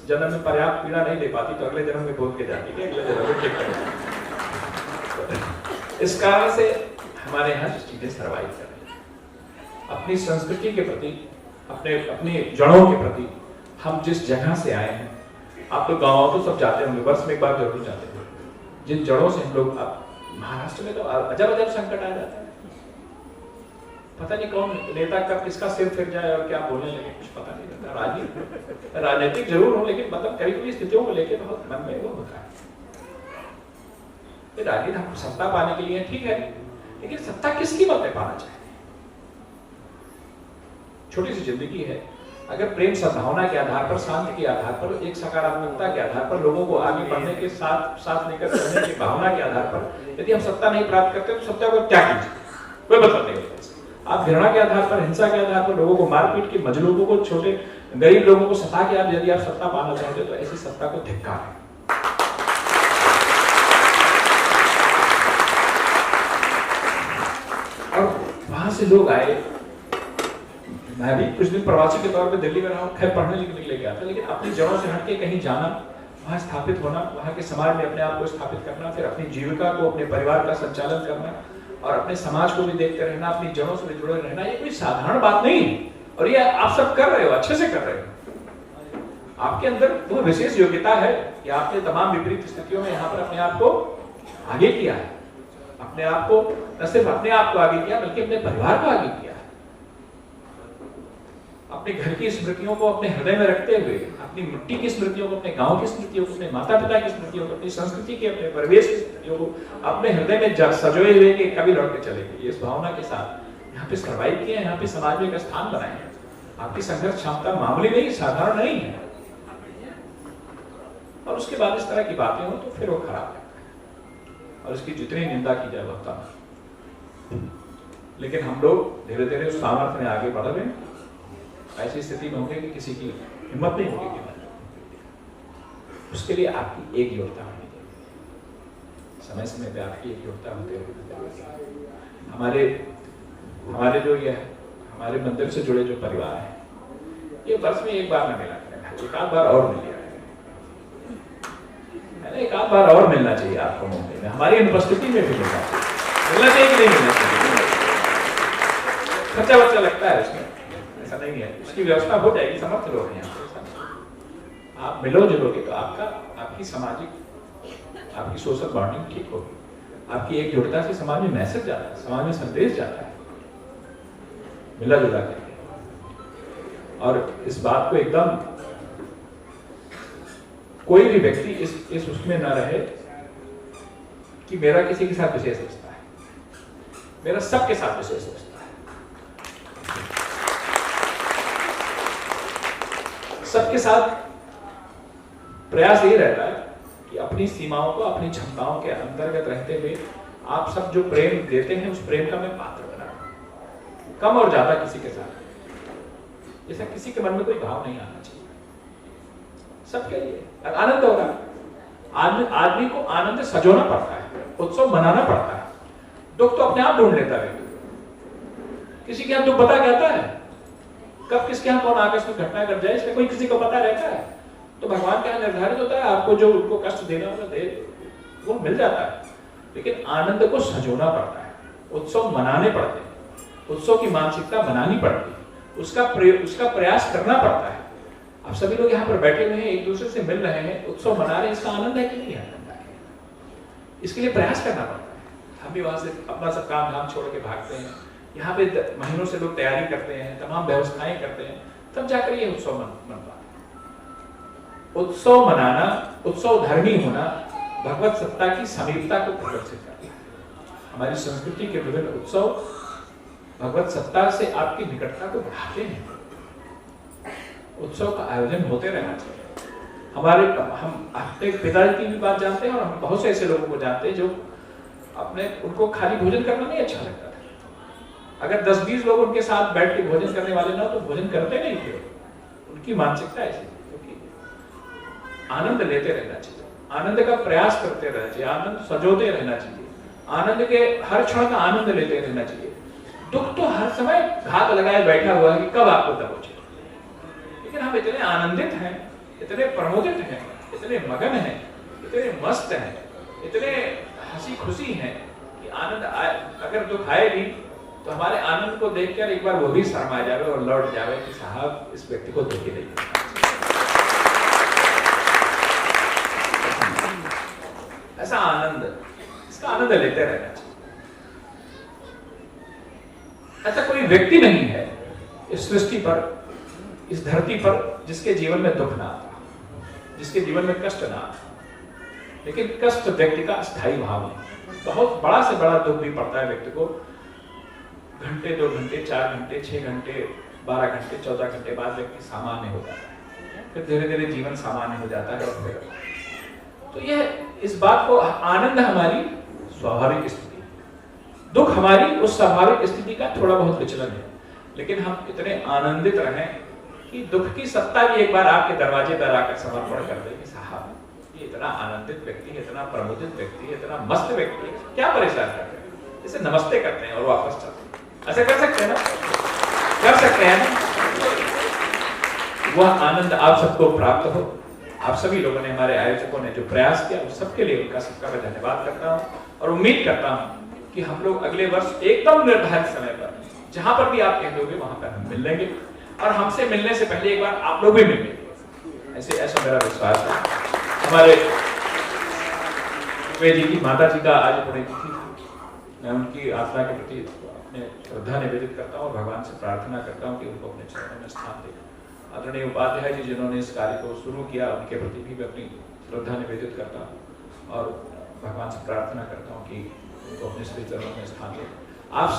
जन्म में पर्याप्त पीड़ा नहीं ले पाती तो अगले जन्म में बोल के जाती है अगले जन्म में ठीक करेगी। इस कारण से हमारे यहाँ चीजें सर्वाइव कर रही है। अपनी संस्कृति के प्रति, अपने जड़ों के प्रति, हम जिस जगह से आए हैं, आप लोग गाँव तो सब जाते होंगे, वर्ष में एक बार जरूर जाते हैं। जिन जड़ों से हम लोग, महाराष्ट्र में तो अजब संकट आ जाता है, पता नहीं कौन नेता कब किसका सिर फिर जाए और क्या बोलने लगे, कुछ पता नहीं रहता। राजनीतिक जरूर हो, लेकिन मतलब कभी कभी स्थितियों को लेकर बहुत मन में वो होता है। राजनीति हम सत्ता पाने के लिए ठीक है, लेकिन सत्ता किस कीमत पे पाना चाहिए? छोटी सी जिंदगी है, अगर प्रेम सद्भावना के आधार पर, शांति के आधार पर, एक सकारात्मकता के आधार पर, लोगों को आगे बढ़ने के साथ लेकर चलने की भावना के आधार पर यदि हम सत्ता नहीं प्राप्त करते तो सत्ता को क्या कीजिए, कोई मतलब नहीं होता। आप घृणा के आधार पर, हिंसा के आधार पर, लोगों को मारपीट के, मजलूमों को, छोटे गरीब लोगों को सता के आप यदि आप सत्ता पाना चाहते हो तो ऐसी सत्ता को धिक्कार है। और वहां से लोग आए, मैं भी कुछ दिन प्रवासी के तौर पे दिल्ली में रहा, खैर पढ़ने लिखने के लिए गया था, लेकिन अपनी जड़ों से हटके कहीं जाना, वहां स्थापित होना, वहां के समाज में अपने आप को स्थापित करना, फिर अपनी जीविका को, अपने परिवार का संचालन करना और अपने समाज को भी देखते रहना, अपनी जड़ों से भी जुड़े रहना, ये कोई साधारण बात नहीं है। और ये आप सब कर रहे हो, अच्छे से कर रहे हो। आपके अंदर वो विशेष योग्यता है कि आपने तमाम विपरीत स्थितियों में यहाँ पर अपने आप को आगे किया है, अपने आप को, न सिर्फ अपने आप को आगे किया बल्कि अपने परिवार को आगे किया, अपने घर की स्मृतियों को अपने हृदय में रखते हुए, अपनी मिट्टी की स्मृतियों को, अपने गांव की स्मृतियों को, अपने माता पिता की स्मृतियों को, अपनी संस्कृति के, अपने परिवेश की स्मृतियों को अपने हृदय में सजोए हुए कि कभी लौट के चलेंगे, इस भावना के साथ यहाँ पे सर्वाइव किया, यहाँ पे समाज में एक स्थान बनाए। आपकी संघर्ष क्षमता मामूली नहीं, साधारण नहीं है। और उसके बाद इस तरह की बातें हो तो फिर वो खराब है, और इसकी जितनी निंदा की जाए वह कम। लेकिन हम लोग धीरे धीरे उस सामर्थ्य में आगे बढ़ रहे हैं। ऐसी स्थिति में होंगे कि किसी की हिम्मत नहीं होगी कि उसके लिए आपकी एक योग्यता होनी चाहिए, समय समय पे आपकी एक योग्यता होते हुए हमारे जो ये हमारे मंदिर से जुड़े जो परिवार है, ये वर्ष में एक बार में मिला करें, एक आध बार और मिल जाए, एक आध बार और मिलना चाहिए आपको मुंबई में, हमारी अनुपस्थिति में भी मिलना चाहिए कि नहीं मिलना चाहिए। खर्चा वर्चा लगता है उसमें, ऐसा नहीं है, उसकी व्यवस्था हो जाएगी, समर्थ लोग हैं यहाँ। आप मिलो जुलोगे तो आपकी सामाजिक, आपकी सोशल बॉन्डिंग ठीक होगी, आपकी एकजुटता से समाज में मैसेज जाता है, समाज में संदेश जाता है, मिला जुला करके। और इस बात को एकदम कोई भी व्यक्ति इस उसमें ना रहे कि मेरा किसी के साथ विशेष रिश्ता है, मेरा सबके साथ विशेष रिश्ता है। सबके साथ प्रयास ये रहता है कि अपनी सीमाओं को, अपनी क्षमताओं के अंतर्गत रहते हुए आप सब जो प्रेम देते हैं उस प्रेम का मैं पात्र बना, कम और ज्यादा किसी के साथ जैसा किसी के मन में कोई भाव नहीं आना चाहिए, सबके लिए आनंद होगा। आदमी को आनंद सजोना पड़ता है, उत्सव मनाना पड़ता है, दुख तो अपने आप ढूंढ लेता है। किसी के यहाँ दुख पता कहता है, कब किसके यहाँ कौन आकस्मिक घटना घट जाए इसमें कोई किसी को पता रहता है? तो भगवान के यहाँ निर्धारित होता है, आपको जो उनको कष्ट देना होता दे, वो मिल जाता है। लेकिन आनंद को सजोना पड़ता है, उत्सव मनाने पड़ते हैं, उत्सव की मानसिकता बनानी पड़ती है, उसका प्रयास करना पड़ता है। अब सभी लोग यहाँ पर बैठे हुए हैं, एक दूसरे से मिल रहे हैं, उत्सव मना रहे हैं, इसका आनंद है कि नहीं आनंद है? इसके लिए प्रयास करना पड़ता है। हम भी वहां से अपना सब काम धाम छोड़ के भागते हैं, यहाँ पे महीनों से लोग तैयारी करते हैं, तमाम व्यवस्थाएं करते हैं, तब जाकर ये उत्सव मन पाता है। उत्सव मनाना, उत्सव धर्मी होना भगवत सत्ता की समीपता को प्रदर्शित करता है। हमारी संस्कृति के विभिन्न उत्सव भगवत सत्ता से आपकी निकटता को बढ़ाते हैं। उत्सव का आयोजन होते रहना चाहिए। हम अपने पिताजी की भी बात जानते हैं और हम बहुत से ऐसे लोगों को जानते हैं जो उनको खाली भोजन करना नहीं अच्छा लगता था। अगर 10-20 लोग उनके साथ बैठ के भोजन करने वाले ना तो भोजन करते नहीं थे। उनकी मानसिकता ऐसी थी। क्योंकि आनंद लेते रहना चाहिए, आनंद का प्रयास करते रहना चाहिए, आनंद सजोते रहना चाहिए, आनंद के हर क्षण का आनंद लेते रहना चाहिए। दुख तो हर समय घात लगाए बैठा हुआ है कि कब आपको दबोचे। लेकिन हम इतने आनंदित हैं, इतने प्रमोदित हैं, इतने मगन हैं, इतने मस्त हैं, इतने हंसी खुशी हैं कि आनंद अगर दुख आए भी तो हमारे आनंद को देखकर एक बार वो भी शर्मा जावे और लौट जावे कि साहब इस व्यक्ति को दुखी नहीं करना। ऐसा आनंद, इसका आनंद लेते रहना चाहिए। ऐसा कोई व्यक्ति नहीं है इस सृष्टि पर, इस धरती पर जिसके जीवन में दुख ना आता, जिसके जीवन में कष्ट ना आता। लेकिन कष्ट व्यक्ति का स्थायी भाव है। बहुत बड़ा से बड़ा दुख भी पड़ता है व्यक्ति को, घंटे 2 घंटे 4 घंटे 6 घंटे 12 घंटे 14 घंटे बाद व्यक्ति सामान्य हो जाता है, फिर धीरे धीरे जीवन सामान्य हो जाता है। और फिर तो यह इस बात को, आनंद हमारी स्वाभाविक स्थिति, दुख हमारी उस स्वाभाविक स्थिति का थोड़ा बहुत विचलन है। लेकिन हम इतने आनंदित रहें कि दुख की सत्ता भी एक बार आपके दरवाजे पर आकर समर्पण कर दे कि साहब ये इतना आनंदित व्यक्ति है, इतना प्रमोदित व्यक्ति है, इतना मस्त व्यक्ति है, क्या परेशान करते हैं, इसे नमस्ते करते हैं और वापस चलते हैं। ऐसा कर सकते हैं ना, कर सकते हैं ना। वह आनंद आप सबको प्राप्त हो। आप सभी लोगों ने, हमारे आयोजकों ने जो प्रयास किया, उस सबके लिए उनका सबका मैं धन्यवाद करता हूँ और उम्मीद करता हूँ कि हम लोग अगले वर्ष एकदम निर्धारित समय पर, जहां पर भी आप कह दोगे वहां पर हम मिल लेंगे और हमसे मिलने से पहले एक बार आप लोग भी मिलेंगे। ऐसा मेरा विश्वास है। हमारे जी की माता जी का आज पुण्यतिथि थी। मैं उनकी आत्मा के प्रति अपने श्रद्धा निवेदित करता हूँ और भगवान से प्रार्थना करता हूँ कि उनको अपने चरणों में स्थान दे। आदरणीय उपाध्याय जी जिन्होंने इस कार्य को शुरू किया, उनके प्रति भी मैं अपनी श्रद्धा निवेदित करता हूँ और भगवान से प्रार्थना करता हूँ कि उनको अपने श्री चरणों में स्थान दे। आप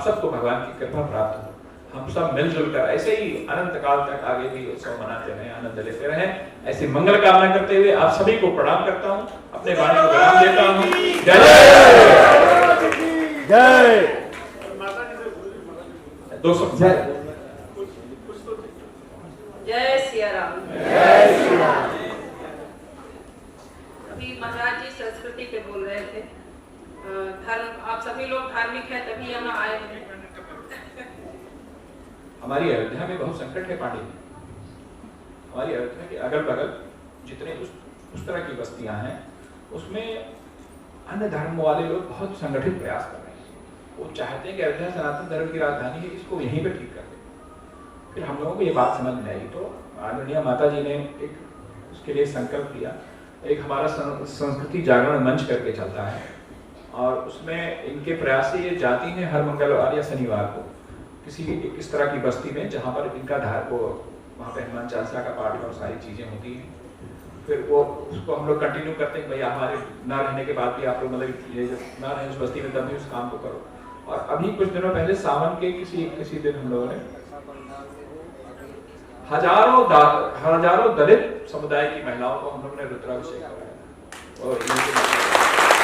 सबको भगवान की कृपा प्राप्त हो। हम सब मिलजुल कर ऐसे ही अनंत काल तक आगे भी उत्सव मनाते रहें, आनंद लेते रहें। ऐसी मंगल कामना करते हुए आप सभी को प्रणाम करता हूँ, अपने वाणी को विराम देता हूँ। जय जय। 200 जय सिया राम। जय श्री राम। अभी महाराज जी संस्कृति पे बोल रहे थे। धर्म, आप सभी लोग धार्मिक हैं तभी यहाँ आए हैं। हमारी अयोध्या में बहुत संकट है पांडे जी। हमारी अयोध्या के अगल बगल जितने उस तरह की बस्तियां हैं, उसमें अन्य धर्म वाले लोग बहुत संगठित प्रयास कर रहे हैं। वो चाहते हैं कि अयोध्या सनातन धर्म की राजधानी है, इसको यहीं पे ठीक कर दें। फिर हम लोगों को ये बात समझ में आई तो आदरणीय माता जी ने एक उसके लिए संकल्प लिया। एक हमारा संस्कृति जागरण मंच करके चलता है और उसमें इनके प्रयास से ये जाती हैं हर मंगलवार या शनिवार को किसी इस तरह की बस्ती में जहाँ पर इनका वहाँ पे हनुमान चालीसा का पाठ और सारी चीजें होती हैं। फिर वो उसको हम लोग कंटिन्यू करते हैं, भैया हमारे ना रहने के बाद भी आप लोग मतलब ये ना रहे उस बस्ती में तब भी उस काम को करो। और अभी कुछ दिनों पहले सावन के किसी दिन हम लोगों ने हजारों दलित समुदाय की महिलाओं को हम लोग ने रुद्राभिषेक कराया और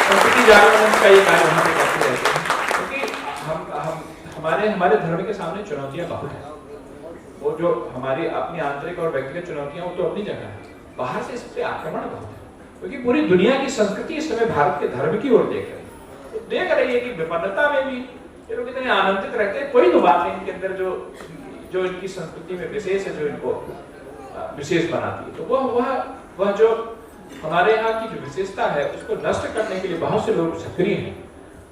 संस्कृति जागरण का ये कार्य वहाँ पे करते रहते हैं। क्योंकि हमारे धर्म के सामने चुनौतियां बहुत है। वो जो हमारी अपनी आंतरिक और व्यक्तिगत चुनौतियां वो तो अपनी जगह है, बाहर से इस पे आक्रमण बहुत है। क्योंकि पूरी दुनिया की संस्कृति इस समय भारत के धर्म की ओर देख रही है। तो देख रही है कि विपन्नता में भी ये लोग इतने आनंदित रहते हैं। कोई तो बात है इनके अंदर जो इनकी संस्कृति में विशेष है, जो इनको विशेष बनाती है। तो वह जो हमारे यहाँ की जो विशेषता है उसको नष्ट करने के लिए बहुत से लोग सक्रिय हैं।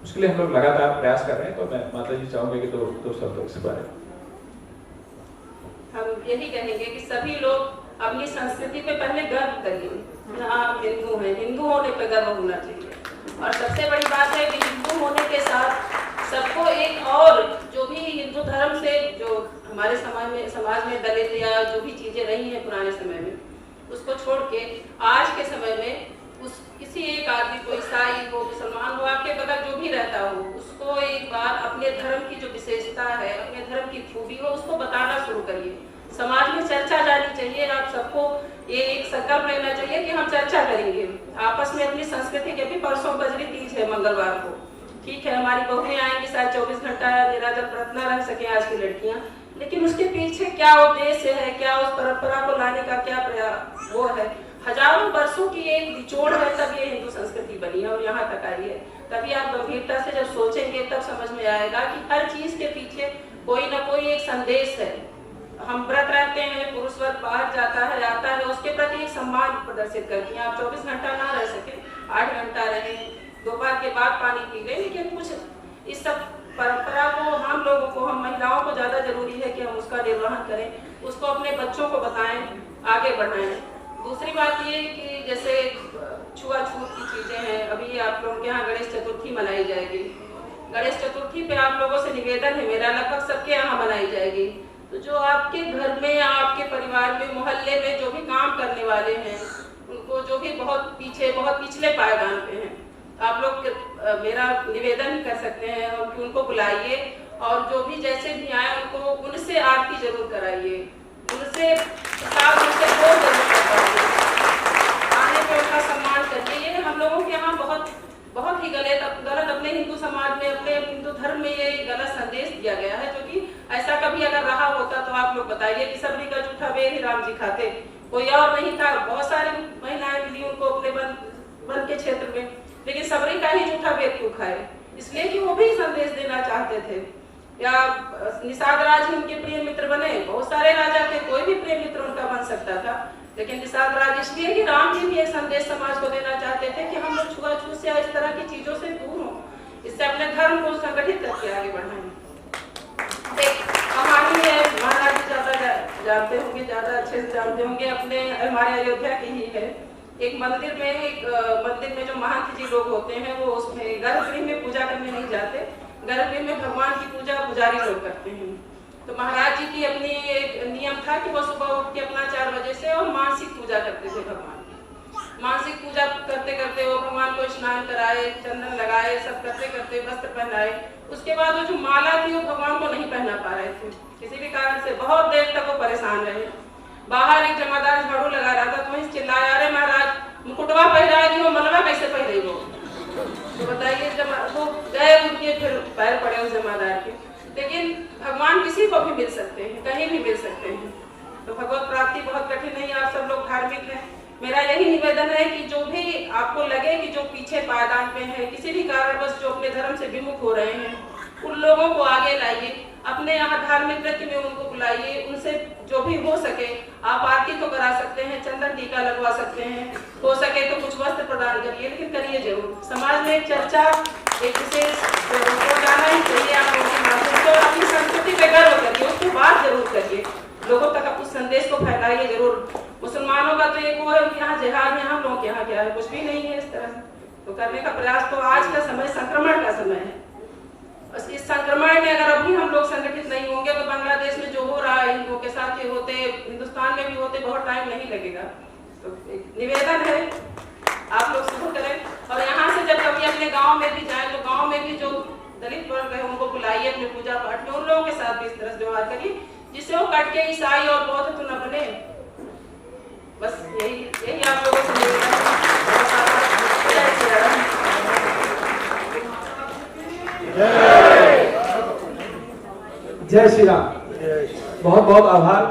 उसके लिए हम लोग लगातार प्रयास कर रहे हैं। तो मैं माता जी चाहूंगी कि दो शब्द इस बारे में हम यही कहेंगे कि सभी लोग अपनी संस्कृति पे पहले गर्व करिए। आप हिंदू हैं, हिंदू होने पे गर्व होना चाहिए। और सबसे बड़ी बात है कि हिंदू होने के साथ सबको एक और जो भी हिंदू धर्म से जो हमारे समाज में दलित या जो भी चीजें रही हैं पुराने समय में, उसको छोड़ के आज के समय में किसी एक आदमी को, ईसाई हो, मुसलमान हो, आपके बगल जो भी रहता हो, उसको एक बार अपने धर्म की जो विशेषता है, अपने धर्म की खूबी हो, उसको बताना शुरू करिए। समाज में चर्चा जानी चाहिए। आप सबको ये एक संकल्प लेना चाहिए कि हम चर्चा करेंगे आपस में अपनी संस्कृति के। भी परसों बजरी तीज है मंगलवार को, ठीक है, हमारी बहुएं आएंगी शायद 24 घंटा निराजल व्रत न रह सके आज की लड़कियां, लेकिन उसके पीछे क्या उद्देश्य है, क्या उस परंपरा को लाने का क्या प्रयास वो है। हजारों वर्षों की एक निचोड़ है, तब ये हिंदू संस्कृति बनी है और यहाँ तक आई है। तभी आप गंभीरता से जब सोचेंगे तब समझ में आएगा कि हर चीज के पीछे कोई ना कोई एक संदेश है। हम व्रत रहते हैं, पुरुष वर्ग बाहर जाता है आता है, उसके प्रति एक सम्मान प्रदर्शित करती हैं। आप 24 घंटा ना रह सके, 8 घंटा रहे, दोपहर के बाद पानी पी लें, लेकिन कुछ इस सब परंपरा को हम लोगों को, हम महिलाओं को ज्यादा जरूरी है कि हम उसका निर्वहन करें, उसको अपने बच्चों को बताएं, आगे बढ़ाएं। दूसरी बात ये कि जैसे छुआछूत की चीजें हैं, अभी आप लोगों के यहाँ गणेश चतुर्थी मनाई जाएगी। गणेश चतुर्थी पे आप लोगों से निवेदन है मेरा, लगभग सबके यहाँ मनाई जाएगी, तो जो आपके घर में या आपके परिवार में, मोहल्ले में जो भी काम करने वाले हैं, उनको जो भी बहुत पिछले पायदान पे हैं, आप लोग मेरा निवेदन कर सकते हैं कि उनको बुलाइए और जो भी जैसे भी आए उनको उनसे आरती जरूर कराइए, उनसे जरूर करवाइए, आने पे उनका सम्मान करिए। ये हम लोगों के यहाँ बहुत ही गलत अपने हिंदू समाज में, अपने हिंदू धर्म में ये गलत संदेश दिया गया है, जो कि ऐसा कभी अगर रहा होता तो आप लोग बताइए कि सबरी का जूठा बेर ही राम जी खाते, कोई और नहीं था। बहुत सारी महिलाएं मिली उनको अपने वन के क्षेत्र में, लेकिन सबरी का ही जूठा बेर क्यों खाए? इसलिए कि वो भी संदेश देना चाहते थे। या निषाद राज ही उनके प्रिय मित्र बने, बहुत सारे राजा थे, कोई भी प्रिय मित्र उनका बन सकता था, लेकिन निषाद राज इसलिए कि राम जी भी एक संदेश समाज को देना चाहते थे कि हम लोग छुआछूत से इस तरह की चीजों से दूर हों, इससे अपने धर्म को संगठित करके आगे बढ़ाएं। एक कहानी है, महाराज जी ज्यादा जानते होंगे, ज्यादा अच्छे से जानते होंगे, अपने हमारे अयोध्या की ही है। एक मंदिर में जो महंत जी लोग होते हैं, वो उसमें गर्भगृह में पूजा करने नहीं जाते, गर्भगृह में भगवान की पूजा पुजारी लोग करते हैं। तो महाराज जी की अपनी एक नियम था कि वो सुबह उठ के अपना 4 बजे से और मानसिक पूजा करते थे भगवान की। मानसिक पूजा करते करते वो भगवान को स्नान कराए, चंदन लगाए, सब करते करते वस्त्र पहनाए। उसके बाद वो जो माला थी वो भगवान को नहीं पहना पा रहे थे, किसी भी कारण से बहुत देर तक वो परेशान रहे। बाहर एक जमादार झाड़ू लगा रहा था, तो वहीं चिल्लाया, अरे महाराज मुकुटवा पहनाएगी, वो मलवा कैसे पहनेगी वो? तो बताइए, वो गए उनके, फिर पैर पड़े उस जमादार के। लेकिन भगवान किसी को भी मिल सकते हैं, कहीं भी मिल सकते हैं, तो भगवत प्राप्ति बहुत कठिन नहीं। आप सब लोग धार्मिक हैं, मेरा यही निवेदन है कि जो भी आपको लगे कि जो पीछे पायदान पे है, किसी भी कारणवश जो अपने धर्म से विमुख हो रहे हैं, उन लोगों को आगे लाइए, अपने यहाँ धार्मिक नृत्य में उनको बुलाइए, उनसे जो भी हो सके आप आरती तो करा सकते हैं, चंदन टीका लगवा सकते हैं, हो सके तो कुछ वस्त्र प्रदान करिए, लेकिन करिए जरूर। समाज में एक चर्चा, एक विशेष जाना ही चाहिए आप लोगों के माध्यम से, और अपनी संस्कृति पे गर्व करिए, उसको बात जरूर करिए, लोगों तक उस संदेश को फैलाइए जरूर। मुसलमानों का तो एक वो है कि यहाँ जिहाद में, हम लोग के यहाँ क्या है, कुछ भी नहीं है इस तरह से। तो करने का प्रयास, तो आज का समय संक्रमण का समय है, बस इस संक्रमण में अगर अभी हम लोग संगठित नहीं होंगे तो बांग्लादेश में जो हो रहा है हिंदुओं के साथ ये होते, हिंदुस्तान में भी होते, बहुत टाइम नहीं लगेगा। तो एक निवेदन है आप लोग शुरू करें, और यहाँ से जब कभी अपने गांव में भी जाएं तो गांव में भी जो दलित वर्ग है उनको बुलाइए अपने पूजा पाठ में, उन लोगों के साथ भी इस तरह से व्यवहार करिए जिससे वो कट के ईसाई और बौद्ध तो न बने। बस यही आप लोगों से निवेदन है। जय श्री राम। बहुत बहुत आभार।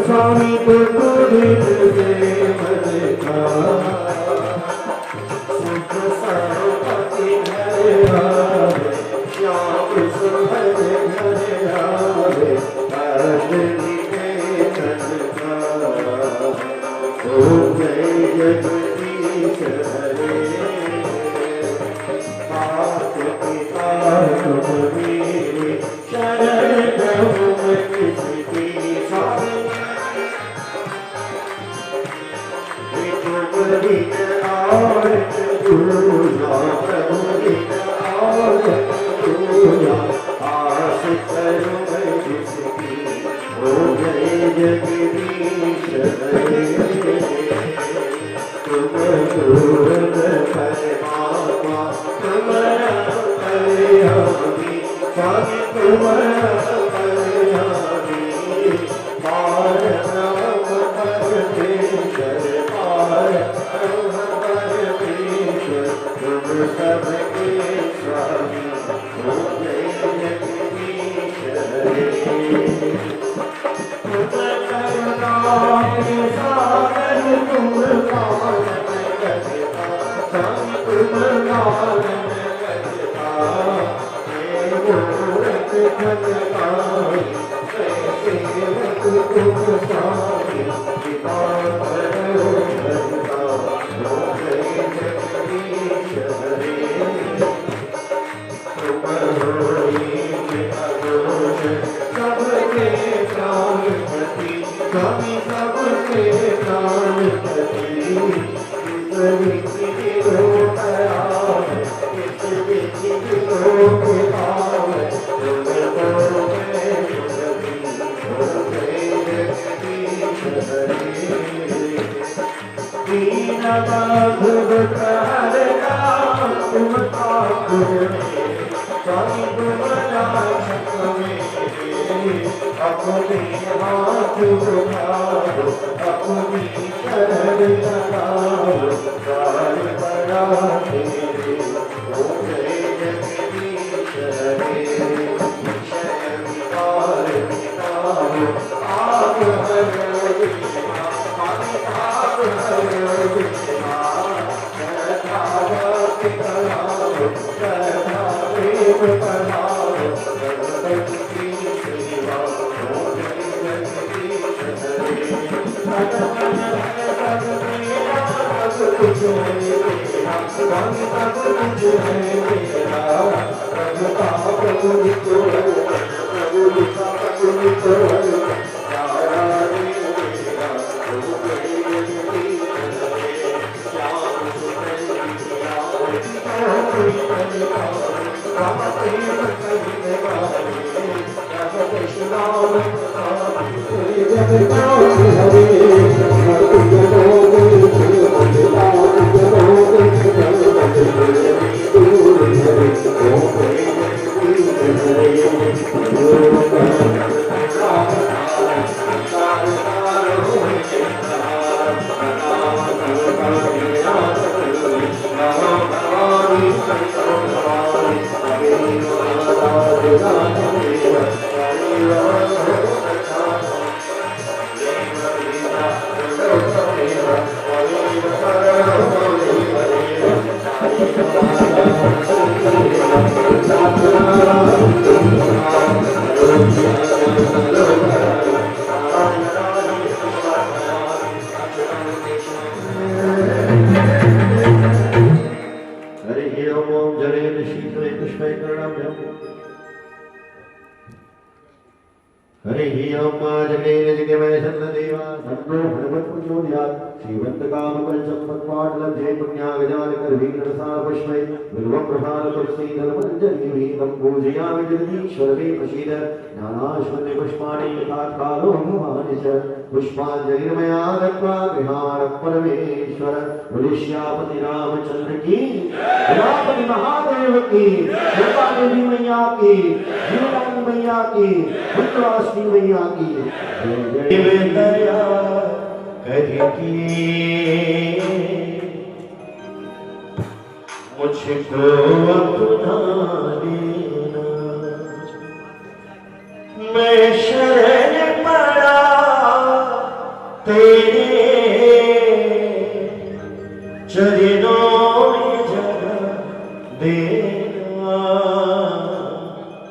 स्वामी को परमेश्वर उड़ीष्यापति रामचंद्र की, उमापति महादेव की, दुर्गा देवी मैया की, जीवरानी मैया की, पुत्रवासिनी मैया की जय दया करके मुझको अपना लेना। मैं शरण पड़ा तेरे चरणों में जगह देना।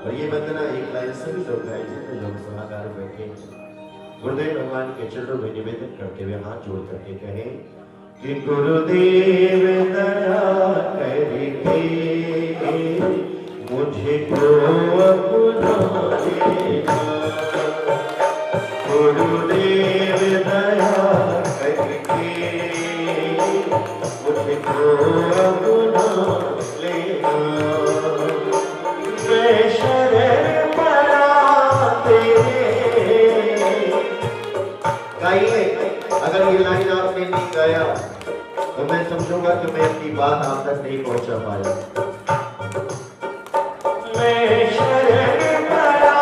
और ये वंदना एक लाइन सभी लोग गाए, जितने लोग सभागार बैठे गुरुदेव भगवान के चरणों में निवेदन करते हुए हाथ जोड़ करके कहें कि गुरुदेव दया करके मुझे को अपना लेना। गुरुदेव दया करके मुझे को अपना लेना। मैं शरण पड़ा तेरे। गाइए, अगर ये लाइन आपने नहीं गाया तो मैं समझूंगा कि मैं अपनी बात आप तक नहीं पहुंचा पाया। मैं शरण पड़ा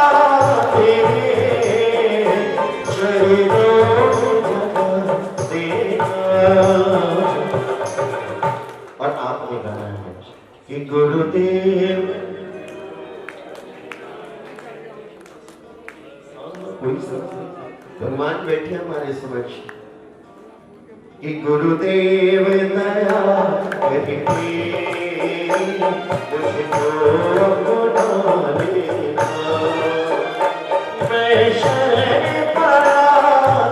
तेरे चरणों में देना। और आपने गाना है कि गुरुदेव कोई भगवान बैठे हमारे समक्ष कि गुरुदेव दया करके मुझको अपना लेना। मैं शरण पड़ा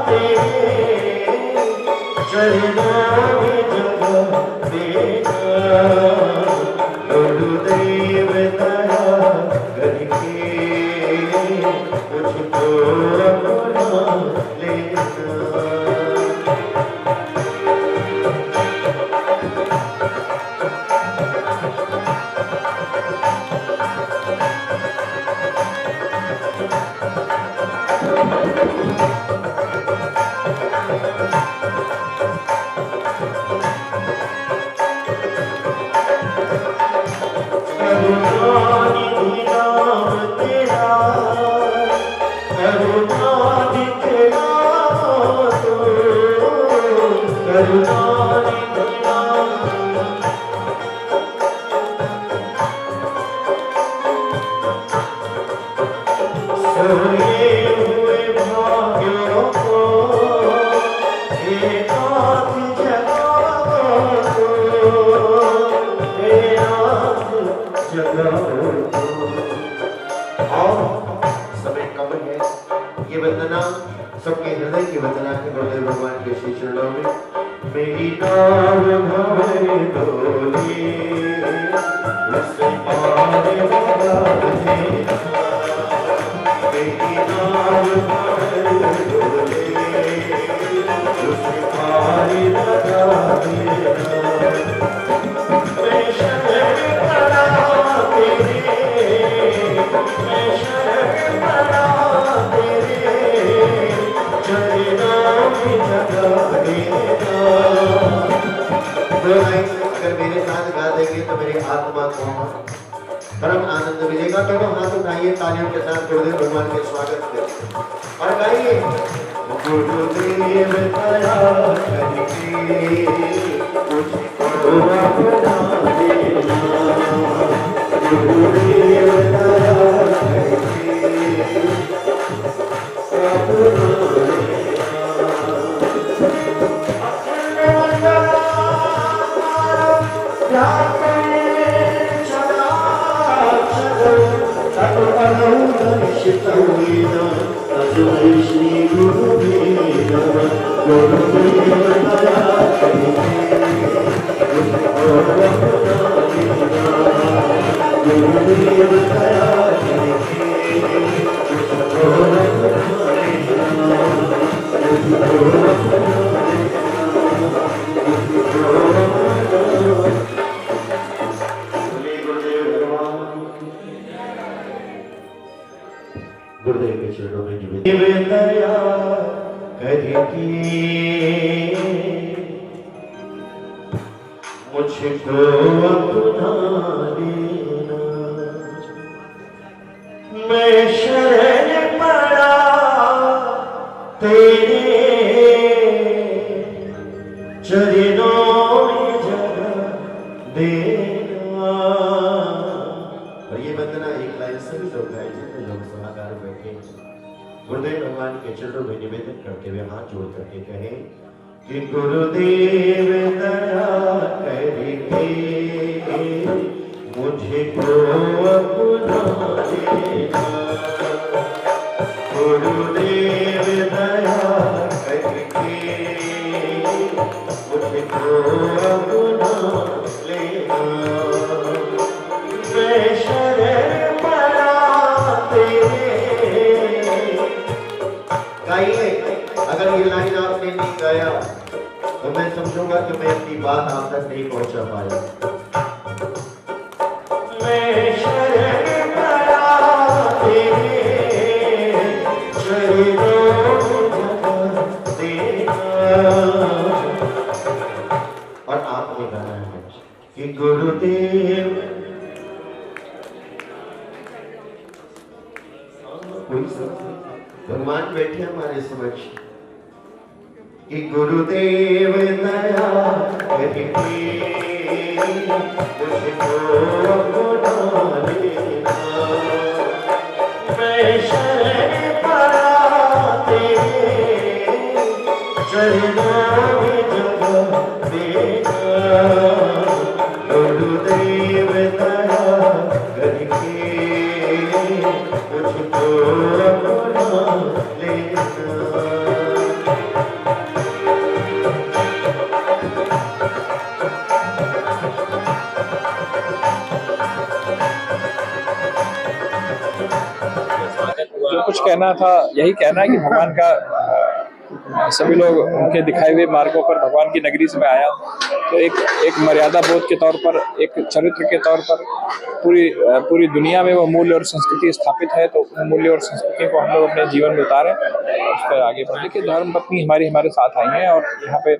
तेरे चरणों में जगह देना। गुरुदेव दया करके मुझको अपना लेना। ये वंदना सबके हृदय की वंदना है गुरुदेव भगवान के श्री चरणों में। मेरी नाव भंवर डोली उस पार लगा देना। मेरी नाव भंवर डोली उस पार लगा देना। मैं शरण पड़ा तेरे, मैं शरण पड़ा तेरे चरणों में जगह देना। दो लाइन अगर मेरे साथ गा देंगे तो मेरी आत्मा को परम आनंद मिलेगा। दोनों हाथ उठाइए, तालियों के साथ गुरुदेव भगवान के स्वागत करें और गाइए। गुरुदेव दया करके मुझको अपना लेना। गुरुदेव दया करके अपना श्री गुरुदेव गुरुदेव दया करके मुझको अपना लेना। गुरुदेव दया करके मुझको अपना लेना। मुझको अपना गुरुदेव के चरणों में निवेदन। दया करके मुझको अपना लेना। मैं शरण पड़ा तेरे चरणों में जगह देना। और ये वंदना एक लाइन सभी लोग गाए, जितने लोग सलाहकार बैठे गुरुदेव भगवान के चरणों में निवेदन करते हुए हाथ जोड़ करके कहें कि गुरुदेव दया करके मुझे को अपना लेना। गुरुदेव दया करके मुझे को अपना लेना। मैं शरण पड़ा तेरे। गाइए, अगर ये लाइन आपने नहीं गाया तो मैं समझूंगा कि मैं अपनी बात आप तक नहीं पहुंचा पाया। मैं शरण पड़ा तेरे चरणों में जगह देना। और आपने गाना है कि गुरुदेव कोई भगवान बैठे हमारे समक्ष कि गुरुदेव दया करके मुझको अपना लेना। मैं शरण पड़ा तेरे चरणों में जगह देना। कहना था, यही कहना है कि भगवान का सभी लोग उनके दिखाए हुए मार्गों पर भगवान की नगरी से मैं आया हूँ, तो एक मर्यादा बोध के तौर पर, एक चरित्र के तौर पर पूरी दुनिया में वो मूल्य और संस्कृति स्थापित है, तो मूल्य और संस्कृति को हम लोग अपने जीवन में उतारें और उस पर आगे बढ़े। देखिए, धर्म पत्नी हमारे साथ आई हैं और यहाँ पे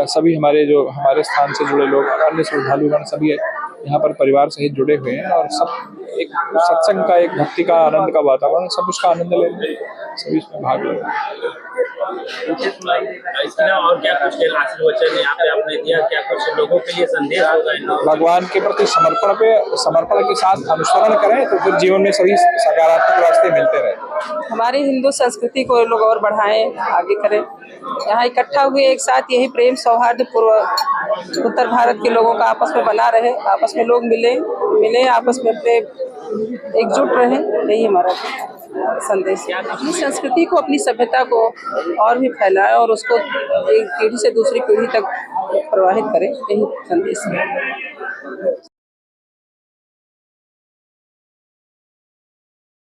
सभी हमारे स्थान से जुड़े लोग, अन्य श्रद्धालुगण सभी यहाँ पर परिवार सहित जुड़े हुए हैं और सब एक सत्संग का, एक भक्ति का, आनंद का वातावरण, सब उसका आनंद ले रहे हैं, सभी इसमें भाग ले रहे हैं। इसके अलावा और क्या कुछ आशीर्वचन यहाँ पे आपने दिया, क्या कुछ लोगों के लिए संदेश होगा? भगवान के प्रति समर्पण के साथ अनुसरण करें तो फिर जीवन में सभी सकारात्मक रास्ते मिलते रहे। हमारी हिंदू संस्कृति को लोग और बढ़ाएं, आगे करें। यहाँ इकट्ठा हुए एक साथ यही प्रेम सौहार्द पूर्व उत्तर भारत के लोगों का आपस में बना रहे, आपस में लोग मिले आपस में अपने एकजुट रहे, यही हमारा संदेश है। अपनी संस्कृति को, अपनी सभ्यता को और भी फैलाएं और उसको एक पीढ़ी से दूसरी पीढ़ी तक प्रवाहित करें, यही संदेश है।